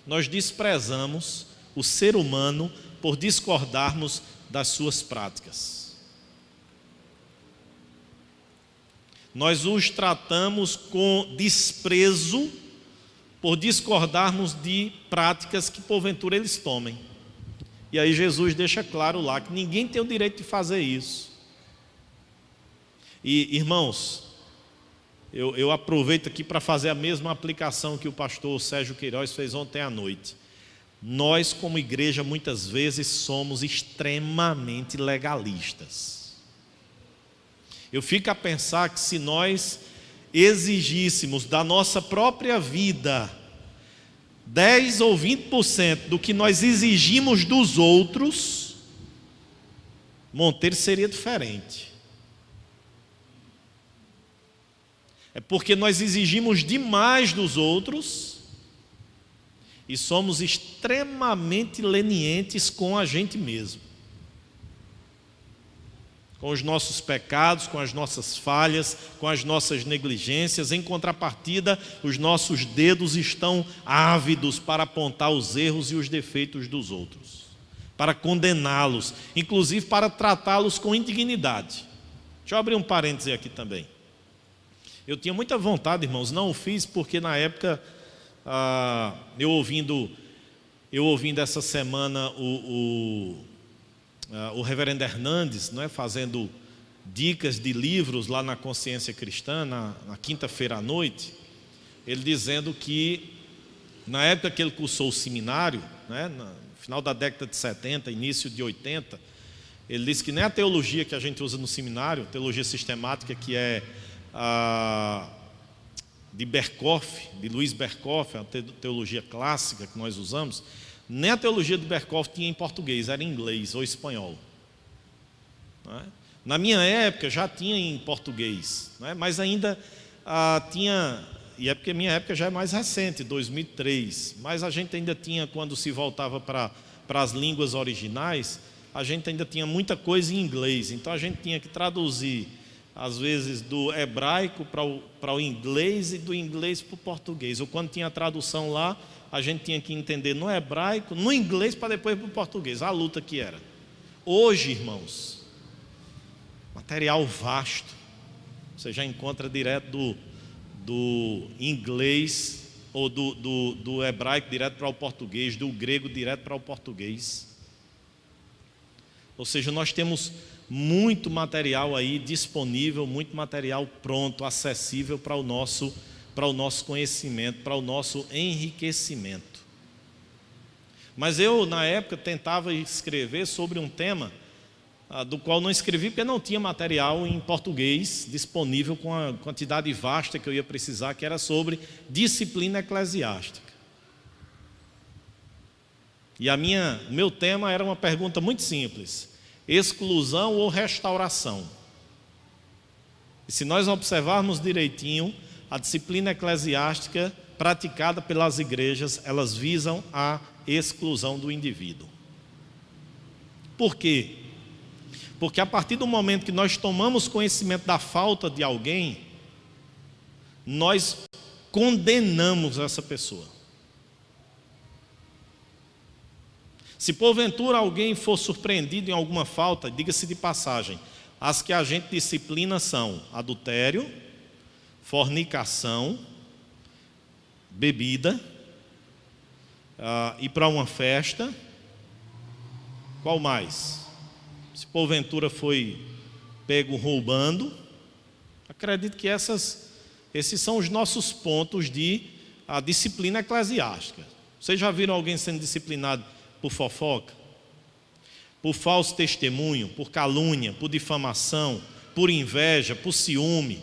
Nós desprezamos o ser humano por discordarmos das suas práticas. Nós os tratamos com desprezo por discordarmos de práticas que porventura eles tomem. E aí Jesus deixa claro lá que ninguém tem o direito de fazer isso. E irmãos, eu aproveito aqui para fazer a mesma aplicação que o pastor Sérgio Queiroz fez ontem à noite. Nós, como igreja, muitas vezes somos extremamente legalistas. Eu fico a pensar que se nós exigíssemos da nossa própria vida 10 ou 20% do que nós exigimos dos outros, Monteiro seria diferente. É porque nós exigimos demais dos outros e somos extremamente lenientes com a gente mesmo, com os nossos pecados, com as nossas falhas, com as nossas negligências. Em contrapartida, os nossos dedos estão ávidos para apontar os erros e os defeitos dos outros, para condená-los, inclusive para tratá-los com indignidade. Deixa eu abrir um parêntese aqui também. Eu tinha muita vontade, irmãos, não o fiz porque na época, eu ouvindo essa semana o reverendo Hernandes, não é, fazendo dicas de livros lá na Consciência Cristã, na quinta-feira à noite, ele dizendo que na época que ele cursou o seminário, né, no final da década de 70, início de 80, ele disse que nem a teologia que a gente usa no seminário, teologia sistemática, que é de Berkhoff, de Luiz Berkhoff, a teologia clássica que nós usamos, nem a teologia de Berkhoff tinha em português, era em inglês ou espanhol. Não é? Na minha época já tinha em português, não é? Mas ainda tinha, e é porque a minha época já é mais recente, 2003, mas a gente ainda tinha, quando se voltava para as línguas originais, a gente ainda tinha muita coisa em inglês, então a gente tinha que traduzir, às vezes, do hebraico para o inglês e do inglês para o português, ou quando tinha a tradução lá, a gente tinha que entender no hebraico, no inglês, para depois para o português, a luta que era. Hoje, irmãos, material vasto, você já encontra direto do inglês, ou do hebraico direto para o português, do grego direto para o português. Ou seja, nós temos muito material aí disponível, muito material pronto, acessível para o nosso conhecimento, para o nosso enriquecimento. Mas eu, na época, tentava escrever sobre um tema do qual não escrevi porque não tinha material em português disponível com a quantidade vasta que eu ia precisar, que era sobre disciplina eclesiástica. E o meu tema era uma pergunta muito simples: exclusão ou restauração? E se nós observarmos direitinho, a disciplina eclesiástica praticada pelas igrejas, elas visam a exclusão do indivíduo. Por quê? Porque a partir do momento que nós tomamos conhecimento da falta de alguém, nós condenamos essa pessoa. Se porventura alguém for surpreendido em alguma falta, diga-se de passagem, as que a gente disciplina são adultério, fornicação, bebida, ir para uma festa. Qual mais? Se porventura foi pego roubando, acredito que esses são os nossos pontos de a disciplina eclesiástica. Vocês já viram alguém sendo disciplinado por fofoca? Por falso testemunho, por calúnia, por difamação, por inveja, por ciúme,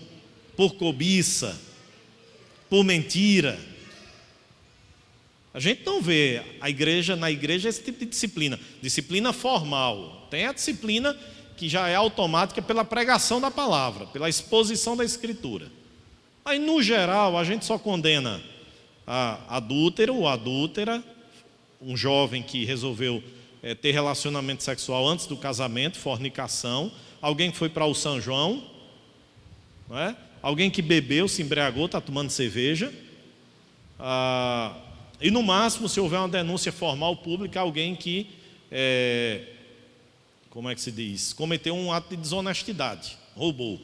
por cobiça, por mentira? A gente não vê na igreja esse tipo de disciplina. Disciplina formal. Tem a disciplina que já é automática pela pregação da palavra, pela exposição da Escritura. Aí, no geral, a gente só condena a adúltero ou adúltera, um jovem que resolveu ter relacionamento sexual antes do casamento, fornicação, alguém que foi para o São João, não é? Alguém que bebeu, se embriagou, está tomando cerveja, e no máximo, se houver uma denúncia formal pública, alguém que, como é que se diz? Cometeu um ato de desonestidade, roubou.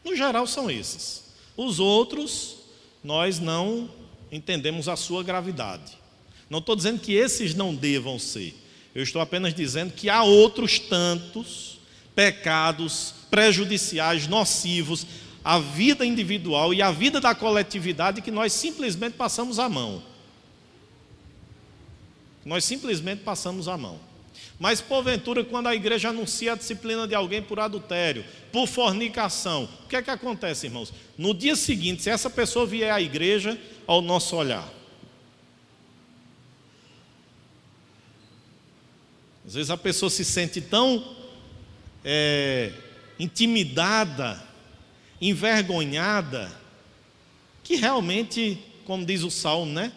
No geral são esses. Os outros, nós não entendemos a sua gravidade. Não estou dizendo que esses não devam ser. Eu estou apenas dizendo que há outros tantos pecados prejudiciais, nocivos, à vida individual e à vida da coletividade que nós simplesmente passamos a mão. Mas, porventura, quando a igreja anuncia a disciplina de alguém por adultério, por fornicação, o que é que acontece, irmãos? No dia seguinte, se essa pessoa vier à igreja, ao nosso olhar, às vezes a pessoa se sente tão intimidada, envergonhada, que realmente, como diz o Salmo, né?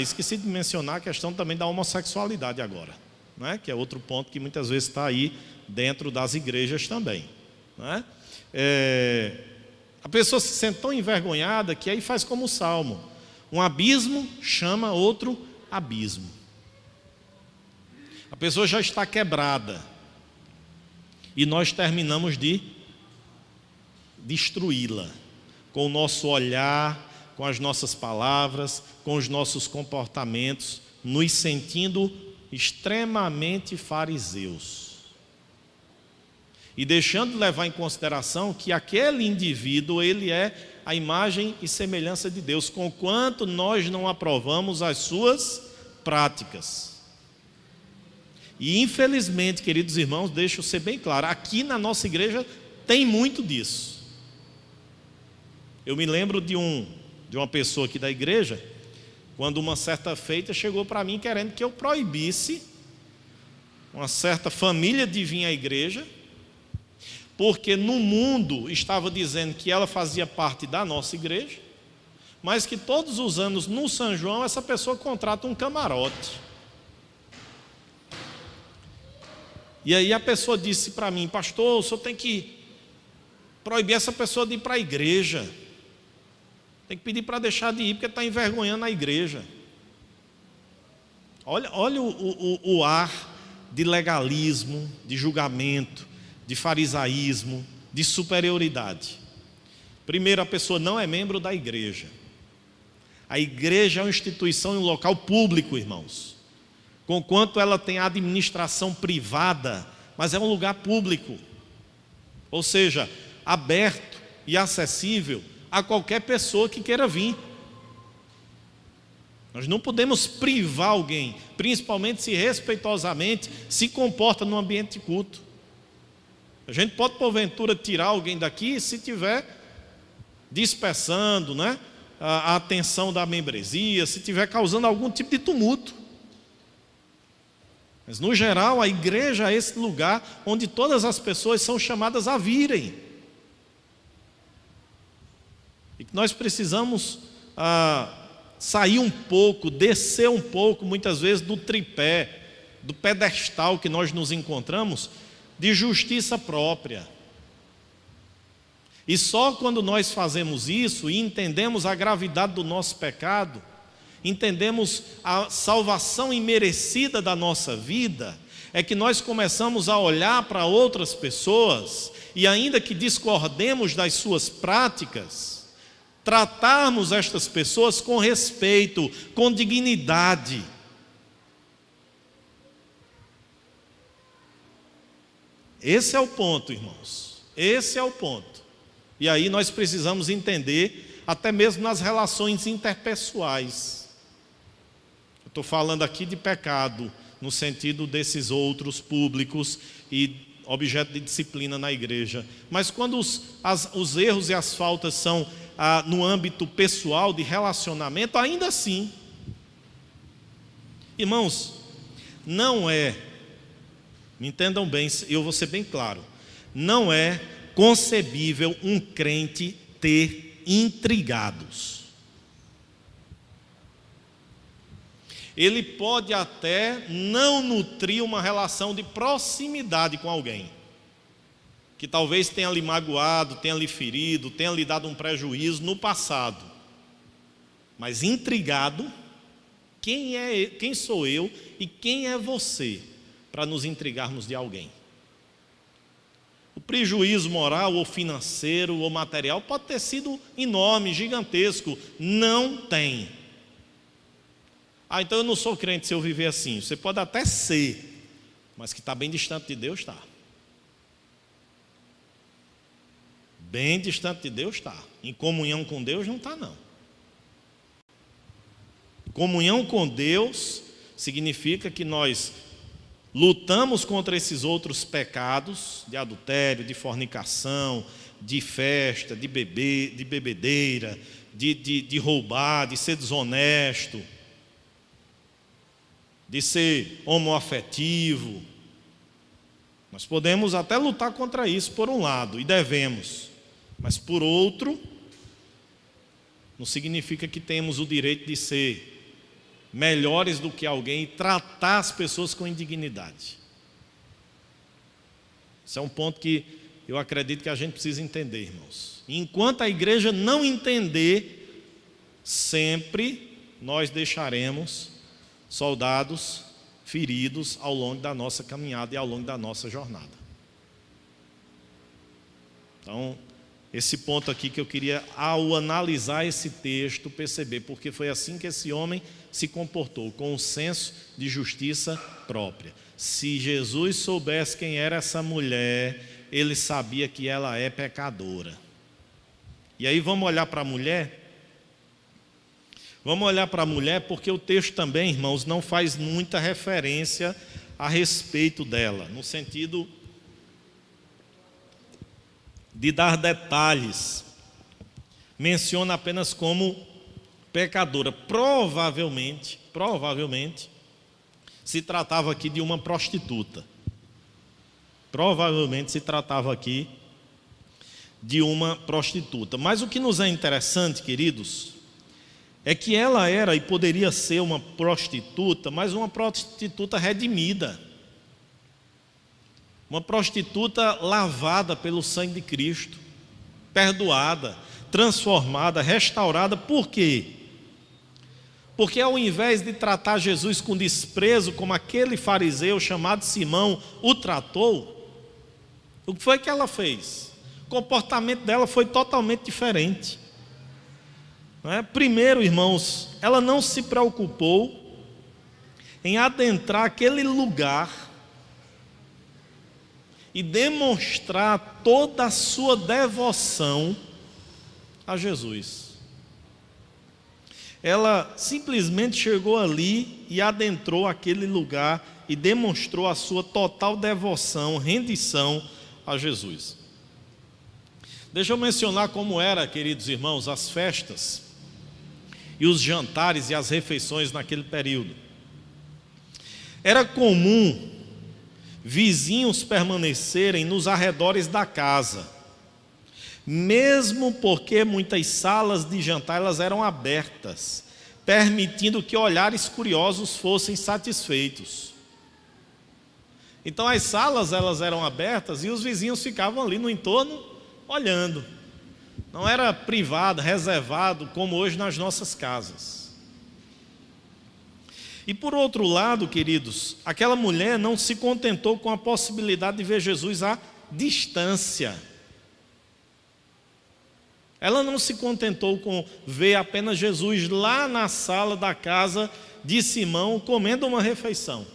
Esqueci de mencionar a questão também da homossexualidade agora, né? Que é outro ponto que muitas vezes está aí dentro das igrejas também, né? A pessoa se sente tão envergonhada que aí faz como o Salmo: um abismo chama outro abismo. A pessoa já está quebrada e nós terminamos de destruí-la com o nosso olhar, com as nossas palavras, com os nossos comportamentos, nos sentindo extremamente fariseus. E deixando de levar em consideração que aquele indivíduo, ele é a imagem e semelhança de Deus, conquanto nós não aprovamos as suas práticas. E infelizmente, queridos irmãos, deixa eu ser bem claro, aqui na nossa igreja tem muito disso. Eu me lembro de uma pessoa aqui da igreja, quando uma certa feita chegou para mim querendo que eu proibisse uma certa família de vir à igreja, porque no mundo estava dizendo que ela fazia parte da nossa igreja, mas que todos os anos no São João essa pessoa contrata um camarote. E aí a pessoa disse para mim: pastor, o senhor tem que proibir essa pessoa de ir para a igreja. Tem que pedir para deixar de ir, porque está envergonhando a igreja. Olha o ar de legalismo, de julgamento, de farisaísmo, de superioridade. Primeiro, a pessoa não é membro da igreja. A igreja é uma instituição e um local público, irmãos. Conquanto ela tem administração privada, mas é um lugar público. Ou seja, aberto e acessível a qualquer pessoa que queira vir. Nós não podemos privar alguém, principalmente se respeitosamente se comporta no ambiente de culto. A gente pode, porventura, tirar alguém daqui se estiver dispersando, né, a atenção da membresia, se estiver causando algum tipo de tumulto. Mas, no geral, a igreja é esse lugar onde todas as pessoas são chamadas a virem. E que nós precisamos sair um pouco, descer um pouco, muitas vezes, do tripé, do pedestal que nós nos encontramos, de justiça própria. E só quando nós fazemos isso e entendemos a gravidade do nosso pecado, entendemos a salvação imerecida da nossa vida, é que nós começamos a olhar para outras pessoas e, ainda que discordemos das suas práticas, tratarmos estas pessoas com respeito, com dignidade. Esse é o ponto, irmãos. Esse é o ponto. E aí nós precisamos entender, até mesmo nas relações interpessoais. Eu estou falando aqui de pecado, no sentido desses outros públicos e objeto de disciplina na igreja. Mas quando os erros e as faltas são no âmbito pessoal, de relacionamento, ainda assim, irmãos, não é, me entendam bem, eu vou ser bem claro, não é concebível um crente ter intrigados. Ele pode até não nutrir uma relação de proximidade com alguém, que talvez tenha lhe magoado, tenha lhe ferido, tenha lhe dado um prejuízo no passado. Mas intrigado, quem sou eu e quem é você para nos intrigarmos de alguém? O prejuízo moral ou financeiro ou material pode ter sido enorme, gigantesco. Não tem. Então eu não sou crente se eu viver assim. Você pode até ser, mas que está bem distante de Deus, está. Bem distante de Deus está. Em comunhão com Deus não está, não. Comunhão com Deus significa que nós lutamos contra esses outros pecados, de adultério, de fornicação, de festa, de bebedeira, de roubar, de ser desonesto, de ser homoafetivo. Nós podemos até lutar contra isso por um lado, e devemos, mas por outro, não significa que temos o direito de ser melhores do que alguém e tratar as pessoas com indignidade. Esse é um ponto que eu acredito que a gente precisa entender, irmãos. Enquanto a igreja não entender, sempre nós deixaremos soldados feridos ao longo da nossa caminhada e ao longo da nossa jornada. Então, esse ponto aqui que eu queria, ao analisar esse texto, perceber, porque foi assim que esse homem se comportou, com um senso de justiça própria. Se Jesus soubesse quem era essa mulher, ele sabia que ela é pecadora. E aí vamos olhar para a mulher? Vamos olhar para a mulher, porque o texto também, irmãos, não faz muita referência a respeito dela, no sentido de dar detalhes. Menciona apenas como pecadora. Provavelmente, se tratava aqui de uma prostituta. Provavelmente se tratava aqui de uma prostituta. Mas o que nos é interessante, queridos, é que ela era e poderia ser uma prostituta, mas uma prostituta redimida. Uma prostituta lavada pelo sangue de Cristo, perdoada, transformada, restaurada. Por quê? Porque ao invés de tratar Jesus com desprezo, como aquele fariseu chamado Simão o tratou, o que foi que ela fez? O comportamento dela foi totalmente diferente. Não é? Primeiro, irmãos, ela não se preocupou em adentrar aquele lugar e demonstrar toda a sua devoção a Jesus. Ela simplesmente chegou ali e adentrou aquele lugar e demonstrou a sua total devoção, rendição a Jesus. Deixa eu mencionar como era, queridos irmãos, as festas e os jantares e as refeições naquele período. Era comum vizinhos permanecerem nos arredores da casa, mesmo porque muitas salas de jantar elas eram abertas, permitindo que olhares curiosos fossem satisfeitos. Então as salas elas eram abertas e os vizinhos ficavam ali no entorno olhando. Não era privado, reservado como hoje nas nossas casas. E por outro lado, queridos, aquela mulher não se contentou com a possibilidade de ver Jesus à distância. Ela não se contentou com ver apenas Jesus lá na sala da casa de Simão comendo uma refeição.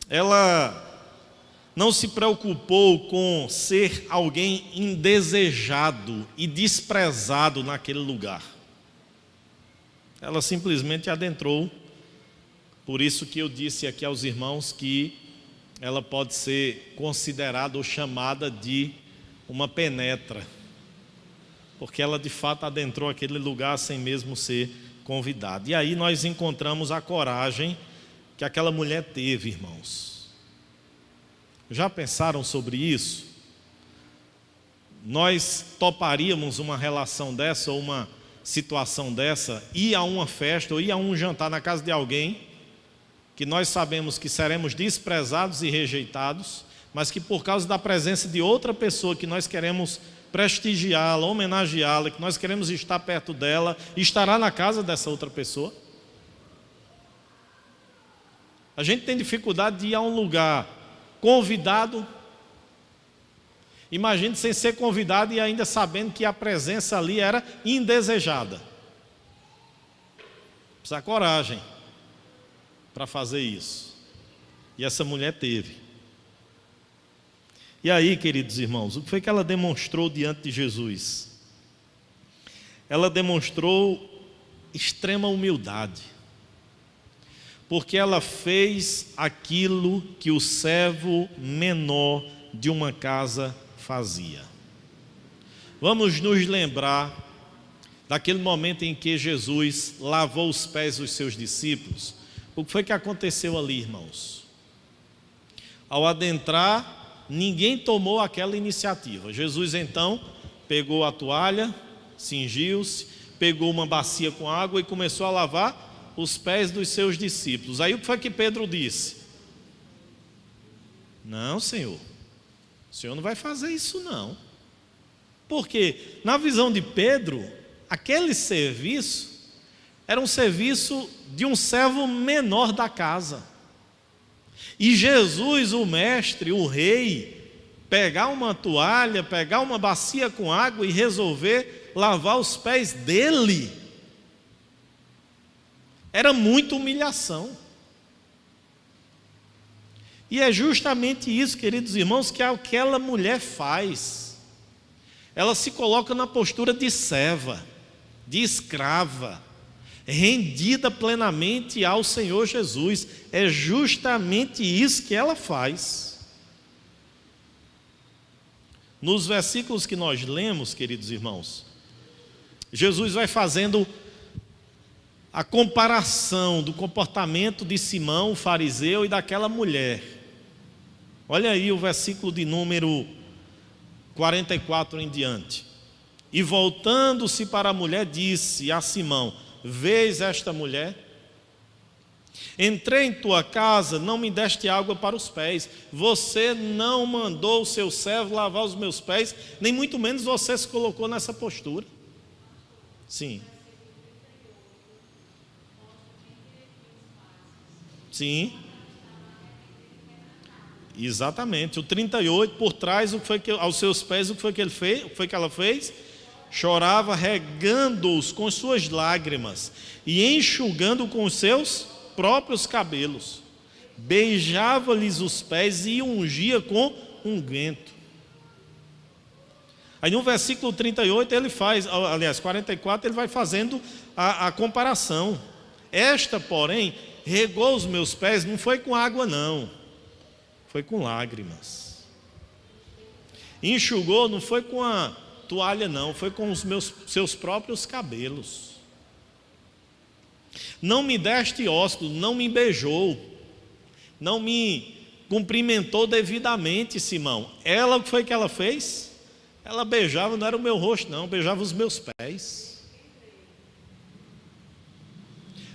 Ela não se preocupou com ser alguém indesejado e desprezado naquele lugar. Ela simplesmente adentrou. Por isso que eu disse aqui aos irmãos que ela pode ser considerada ou chamada de uma penetra, porque ela de fato adentrou aquele lugar sem mesmo ser convidada. E aí nós encontramos a coragem que aquela mulher teve, irmãos. Já pensaram sobre isso? Nós toparíamos uma relação dessa ou uma situação dessa, ir a uma festa ou ir a um jantar na casa de alguém que nós sabemos que seremos desprezados e rejeitados, mas que por causa da presença de outra pessoa que nós queremos prestigiá-la, homenageá-la, que nós queremos estar perto dela, estará na casa dessa outra pessoa? A gente tem dificuldade de ir a um lugar convidado. Imagine sem ser convidado e ainda sabendo que a presença ali era indesejada. Precisa de coragem para fazer isso. E essa mulher teve. E aí, queridos irmãos, o que foi que ela demonstrou diante de Jesus? Ela demonstrou extrema humildade, porque ela fez aquilo que o servo menor de uma casa fazia. Vamos nos lembrar daquele momento em que Jesus lavou os pés dos seus discípulos. O que foi que aconteceu ali, irmãos? Ao adentrar, ninguém tomou aquela iniciativa. Jesus então pegou a toalha, cingiu-se, pegou uma bacia com água e começou a lavar os pés dos seus discípulos. Aí o que foi que Pedro disse? Não, Senhor, o Senhor não vai fazer isso não. Porque na visão de Pedro, aquele serviço era um serviço de um servo menor da casa. E Jesus, o mestre, o rei, pegar uma toalha, pegar uma bacia com água e resolver lavar os pés dele, era muita humilhação. E é justamente isso, queridos irmãos, que aquela mulher faz. Ela se coloca na postura de serva, de escrava, rendida plenamente ao Senhor Jesus. É justamente isso que ela faz. Nos versículos que nós lemos, queridos irmãos, Jesus vai fazendo a comparação do comportamento de Simão, o fariseu, e daquela mulher. Olha aí o versículo de número 44 em diante. E voltando-se para a mulher, disse a Simão: vês esta mulher? Entrei em tua casa, não me deste água para os pés. Você não mandou o seu servo lavar os meus pés, nem muito menos você se colocou nessa postura. Sim. Sim. Exatamente. O 38, por trás, o que foi que, aos seus pés, o que foi que ele fez? O que foi que ela fez? Chorava, regando-os com suas lágrimas e enxugando com os seus próprios cabelos. Beijava-lhes os pés e ungia com unguento. Aí no versículo 38 ele faz, aliás, 44, ele vai fazendo a comparação. Esta, porém, regou os meus pés, não foi com água não, foi com lágrimas. Enxugou, não foi com a toalha não, foi com os seus próprios cabelos. Não me deste ósculo, não me beijou, não me cumprimentou devidamente, Simão. Ela, o que foi que ela fez? Ela beijava, não era o meu rosto não, beijava os meus pés.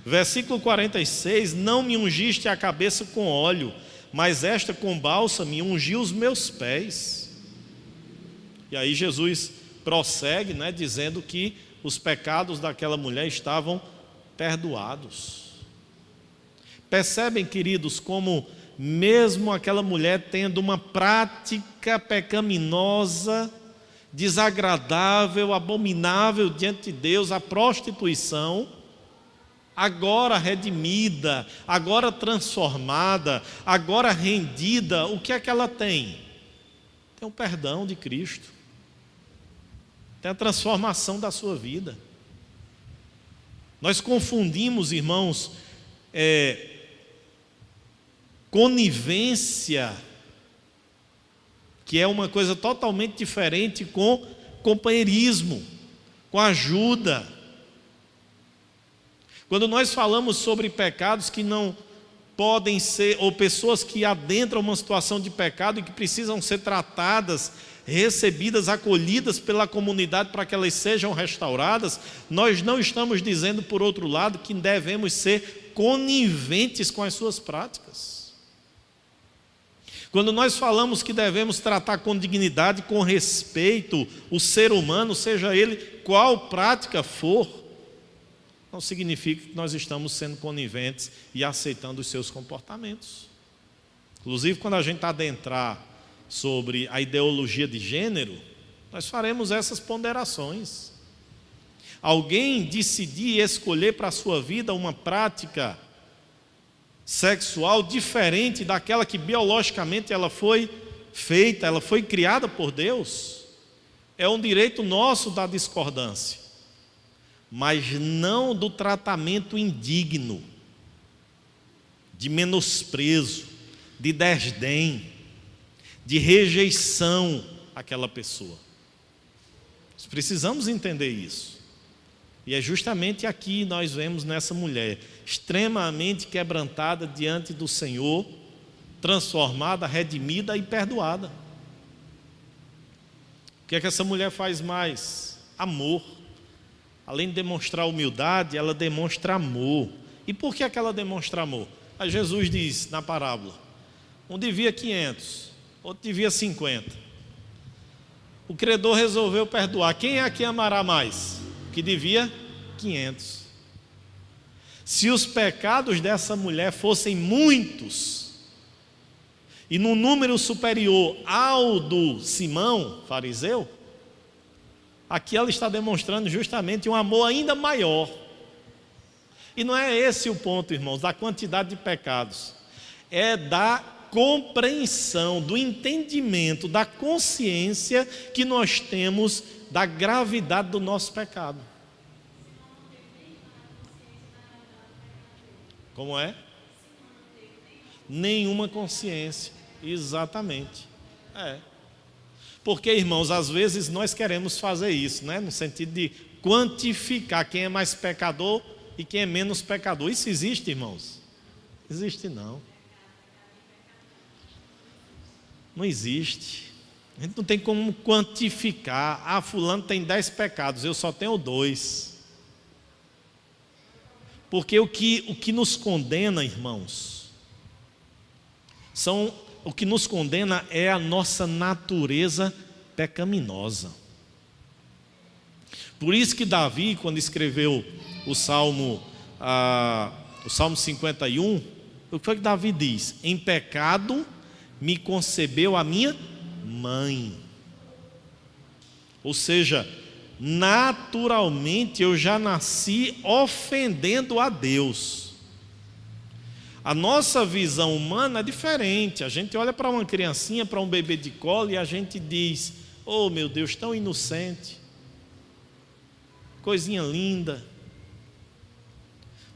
Versículo 46, não me ungiste a cabeça com óleo, mas esta com bálsamo me ungiu os meus pés. E aí Jesus prossegue, dizendo que os pecados daquela mulher estavam perdoados. Percebem, queridos, como mesmo aquela mulher tendo uma prática pecaminosa, desagradável, abominável diante de Deus, a prostituição, agora redimida, agora transformada, agora rendida, o que é que ela tem? Tem o perdão de Cristo, tem a transformação da sua vida. Nós confundimos, irmãos, conivência, que é uma coisa totalmente diferente, com companheirismo, com ajuda. Quando nós falamos sobre pecados que não podem ser, ou pessoas que adentram uma situação de pecado e que precisam ser tratadas, recebidas, acolhidas pela comunidade para que elas sejam restauradas, nós não estamos dizendo, por outro lado, que devemos ser coniventes com as suas práticas. Quando nós falamos que devemos tratar com dignidade, com respeito, o ser humano, seja ele qual prática for, não significa que nós estamos sendo coniventes e aceitando os seus comportamentos. Inclusive, quando a gente adentrar sobre a ideologia de gênero, nós faremos essas ponderações. Alguém decidir escolher para a sua vida uma prática sexual diferente daquela que biologicamente ela foi feita, ela foi criada por Deus, é um direito nosso da discordância, mas não do tratamento indigno, de menosprezo, de desdém, de rejeição àquela pessoa. Nós precisamos entender isso. E é justamente aqui nós vemos nessa mulher, extremamente quebrantada diante do Senhor, transformada, redimida e perdoada. O que é que essa mulher faz mais? Amor. Além de demonstrar humildade, ela demonstra amor. E por que é que ela demonstra amor? Aí Jesus diz na parábola: um devia 500, outro devia 50. O credor resolveu perdoar. Quem é que amará mais? Que devia 500. Se os pecados dessa mulher fossem muitos, e num número superior ao do Simão, fariseu, aqui ela está demonstrando justamente um amor ainda maior. E não é esse o ponto, irmãos, da quantidade de pecados, é da compreensão, do entendimento, da consciência que nós temos da gravidade do nosso pecado. Como é? Nenhuma consciência, exatamente. Porque, irmãos, às vezes nós queremos fazer isso, né? No sentido de quantificar quem é mais pecador e quem é menos pecador. Isso existe, irmãos? Existe não. Não existe. A gente não tem como quantificar. Ah, fulano tem 10 pecados, eu só tenho 2. Porque o que nos condena, irmãos, o que nos condena é a nossa natureza pecaminosa. Por isso que Davi, quando escreveu o Salmo 51, o que foi que Davi diz? Em pecado me concebeu a minha mãe. Ou seja, naturalmente eu já nasci ofendendo a Deus. A nossa visão humana é diferente. A gente olha para uma criancinha, para um bebê de colo, e a gente diz: oh meu Deus, tão inocente, coisinha linda.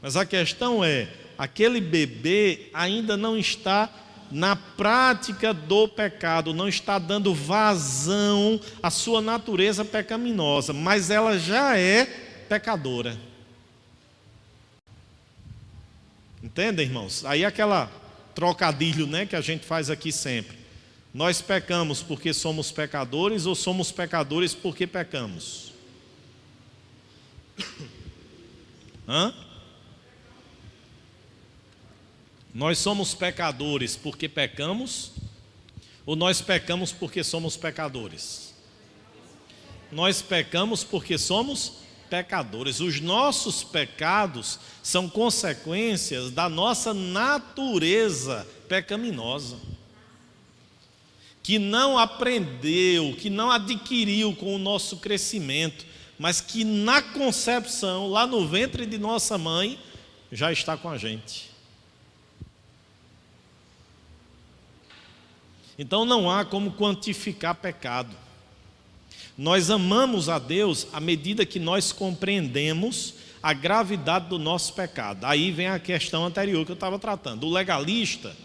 Mas a questão é, aquele bebê ainda não está na prática do pecado, não está dando vazão à sua natureza pecaminosa, mas ela já é pecadora. Entendem, irmãos? Aí aquela trocadilho, né, que a gente faz aqui sempre. Nós pecamos porque somos pecadores ou somos pecadores porque pecamos? Nós somos pecadores porque pecamos ou nós pecamos porque somos pecadores? Nós pecamos porque somos pecadores. Os nossos pecados são consequências da nossa natureza pecaminosa, que não aprendeu, que não adquiriu com o nosso crescimento, mas que na concepção, lá no ventre de nossa mãe, já está com a gente. Então não há como quantificar pecado. Nós amamos a Deus à medida que nós compreendemos a gravidade do nosso pecado. Aí vem a questão anterior que eu estava tratando. O legalista,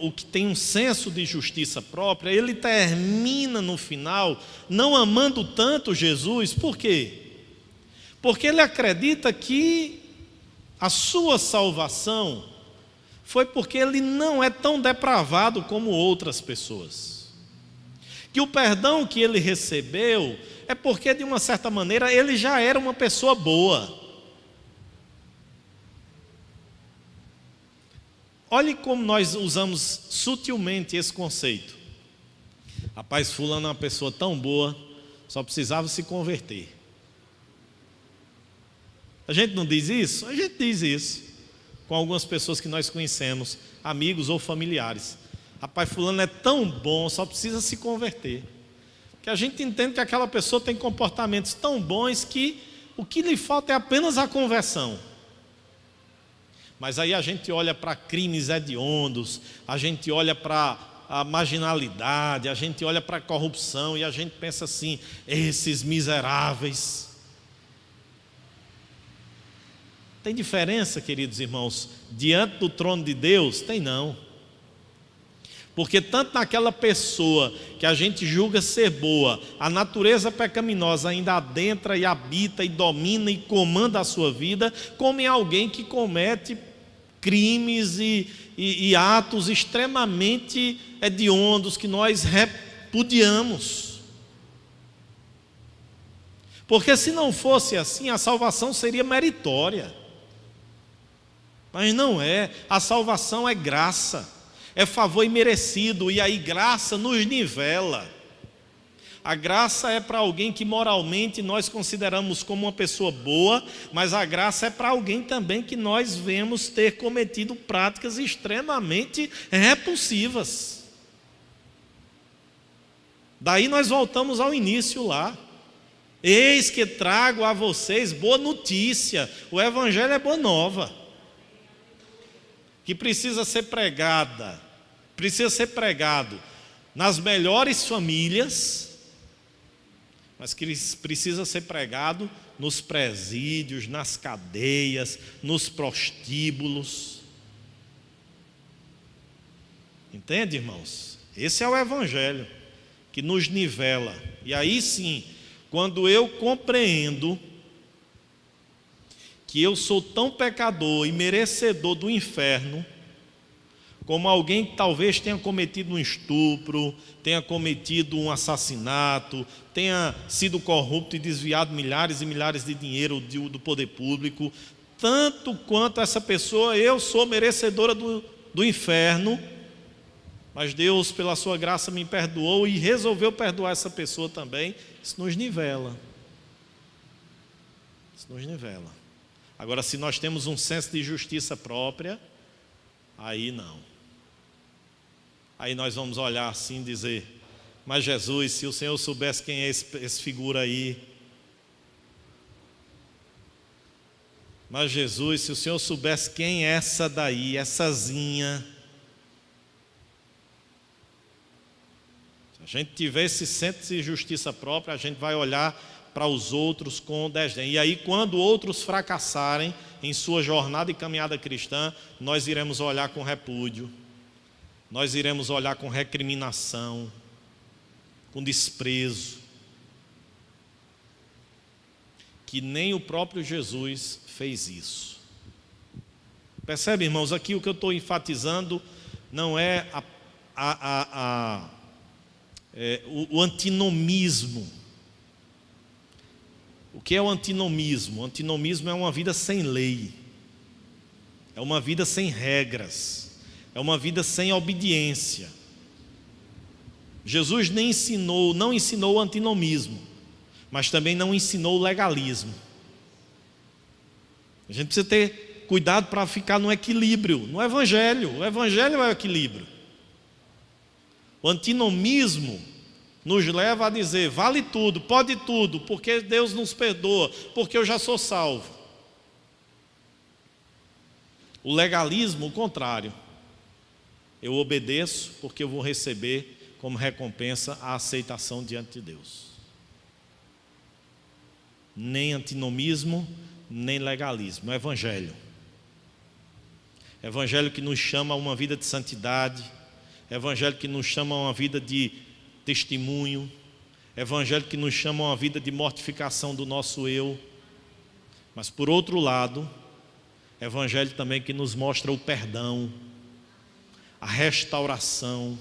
o que tem um senso de justiça própria, ele termina no final não amando tanto Jesus. Por quê? Porque ele acredita que a sua salvação foi porque ele não é tão depravado como outras pessoas. Que o perdão que ele recebeu é porque, de uma certa maneira, ele já era uma pessoa boa. Olhe como nós usamos sutilmente esse conceito. Rapaz, fulano é uma pessoa tão boa, só precisava se converter. A gente não diz isso? A gente diz isso com algumas pessoas que nós conhecemos, amigos ou familiares. Rapaz, fulano é tão bom, só precisa se converter. Que a gente entende que aquela pessoa tem comportamentos tão bons que o que lhe falta é apenas a conversão. Mas aí a gente olha para crimes hediondos, a gente olha para a marginalidade, a gente olha para a corrupção e a gente pensa assim: esses miseráveis. Tem diferença, queridos irmãos, diante do trono de Deus? Tem não. Porque tanto naquela pessoa que a gente julga ser boa, a natureza pecaminosa ainda adentra e habita e domina e comanda a sua vida, como em alguém que comete crimes e atos extremamente hediondos que nós repudiamos. Porque se não fosse assim, a salvação seria meritória. Mas não é, a salvação é graça, é favor imerecido, e aí graça nos nivela. A graça é para alguém que moralmente nós consideramos como uma pessoa boa, mas a graça é para alguém também que nós vemos ter cometido práticas extremamente repulsivas. Daí nós voltamos ao início lá. Eis que trago a vocês boa notícia, o evangelho é boa nova, que precisa ser pregado nas melhores famílias, mas que precisa ser pregado nos presídios, nas cadeias, nos prostíbulos. Entende, irmãos? Esse é o evangelho que nos nivela. E aí sim, quando eu compreendo que eu sou tão pecador e merecedor do inferno, como alguém que talvez tenha cometido um estupro, tenha cometido um assassinato, tenha sido corrupto e desviado milhares e milhares de dinheiro do poder público, tanto quanto essa pessoa, eu sou merecedora do inferno, mas Deus, pela sua graça, me perdoou e resolveu perdoar essa pessoa também. Isso nos nivela. Isso nos nivela. Agora, se nós temos um senso de justiça própria, aí não. Aí nós vamos olhar assim e dizer: mas Jesus, se o Senhor soubesse quem é esse figura aí. Mas Jesus, se o Senhor soubesse quem é essa daí,essazinha. Se a gente tiver esse senso de justiça própria, a gente vai olhar para os outros com desdém. E aí, quando outros fracassarem em sua jornada e caminhada cristã, nós iremos olhar com repúdio, nós iremos olhar com recriminação, com desprezo, que nem o próprio Jesus fez isso. Percebe, irmãos, aqui o que eu estou enfatizando não é o antinomismo. O que é o antinomismo? O antinomismo é uma vida sem lei, é uma vida sem regras, é uma vida sem obediência. Jesus não ensinou o antinomismo, mas também não ensinou o legalismo. A gente precisa ter cuidado para ficar no equilíbrio, no Evangelho. O Evangelho é o equilíbrio. O antinomismo nos leva a dizer, vale tudo, pode tudo, porque Deus nos perdoa, porque eu já sou salvo. O legalismo, o contrário. Eu obedeço porque eu vou receber como recompensa a aceitação diante de Deus. Nem antinomismo, nem legalismo. É o Evangelho. Evangelho que nos chama a uma vida de santidade. Evangelho que nos chama a uma vida de testemunho. Evangelho que nos chama a uma vida de mortificação do nosso eu. Mas por outro lado, Evangelho também que nos mostra o perdão, a restauração,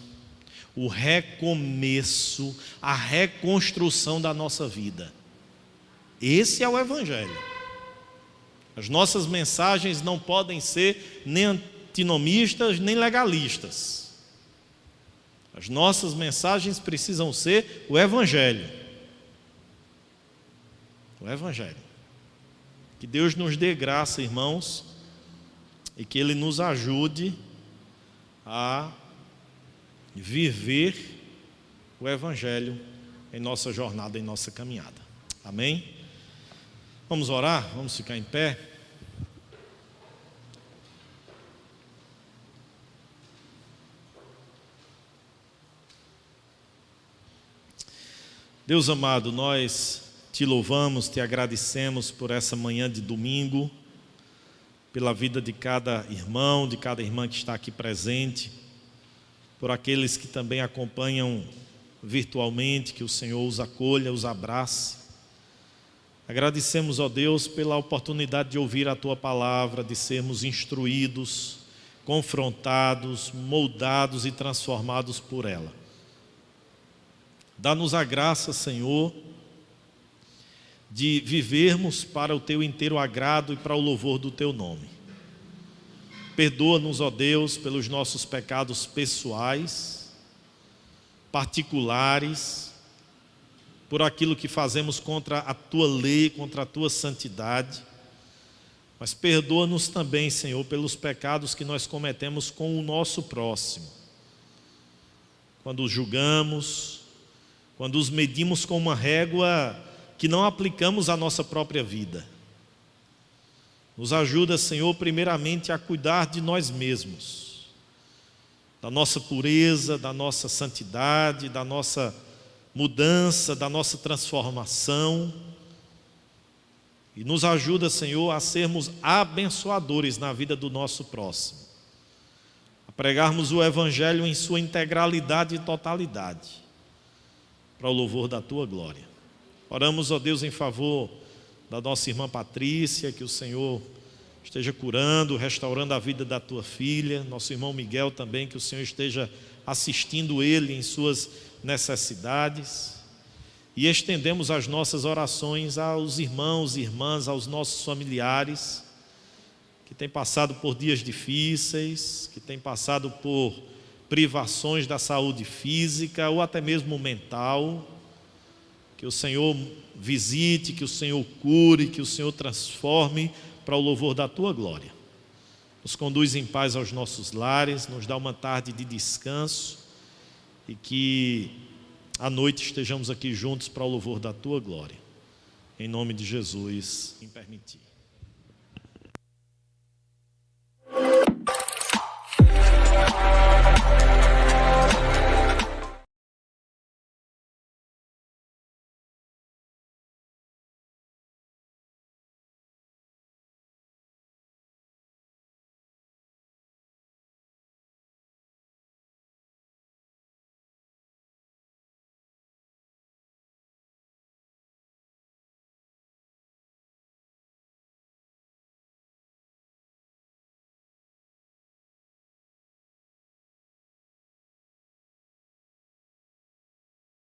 o recomeço, a reconstrução da nossa vida. Esse é o Evangelho. As nossas mensagens não podem ser nem antinomistas, nem legalistas. As nossas mensagens precisam ser o Evangelho. O Evangelho. Que Deus nos dê graça, irmãos, e que Ele nos ajude a viver o Evangelho em nossa jornada, em nossa caminhada. Amém? Vamos orar? Vamos ficar em pé? Deus amado, nós te louvamos, te agradecemos por essa manhã de domingo, pela vida de cada irmão, de cada irmã que está aqui presente, por aqueles que também acompanham virtualmente, que o Senhor os acolha, os abrace. Agradecemos, ó Deus, pela oportunidade de ouvir a Tua palavra, de sermos instruídos, confrontados, moldados e transformados por ela. Dá-nos a graça, Senhor, de vivermos para o Teu inteiro agrado e para o louvor do Teu nome. Perdoa-nos, ó Deus, pelos nossos pecados pessoais, particulares, por aquilo que fazemos contra a Tua lei, contra a Tua santidade. Mas perdoa-nos também, Senhor, pelos pecados que nós cometemos com o nosso próximo. Quando os julgamos, quando os medimos com uma régua que não aplicamos à nossa própria vida. Nos ajuda, Senhor, primeiramente a cuidar de nós mesmos, da nossa pureza, da nossa santidade, da nossa mudança, da nossa transformação. E nos ajuda, Senhor, a sermos abençoadores na vida do nosso próximo, a pregarmos o Evangelho em sua integralidade e totalidade, para o louvor da Tua glória. Oramos, ó Deus, em favor da nossa irmã Patrícia, que o Senhor esteja curando, restaurando a vida da Tua filha, nosso irmão Miguel também, que o Senhor esteja assistindo ele em suas necessidades, e estendemos as nossas orações aos irmãos e irmãs, aos nossos familiares, que têm passado por dias difíceis, que têm passado por privações da saúde física ou até mesmo mental. Que o Senhor visite, que o Senhor cure, que o Senhor transforme para o louvor da Tua glória. Nos conduz em paz aos nossos lares, nos dá uma tarde de descanso e que à noite estejamos aqui juntos para o louvor da Tua glória. Em nome de Jesus, em permitir.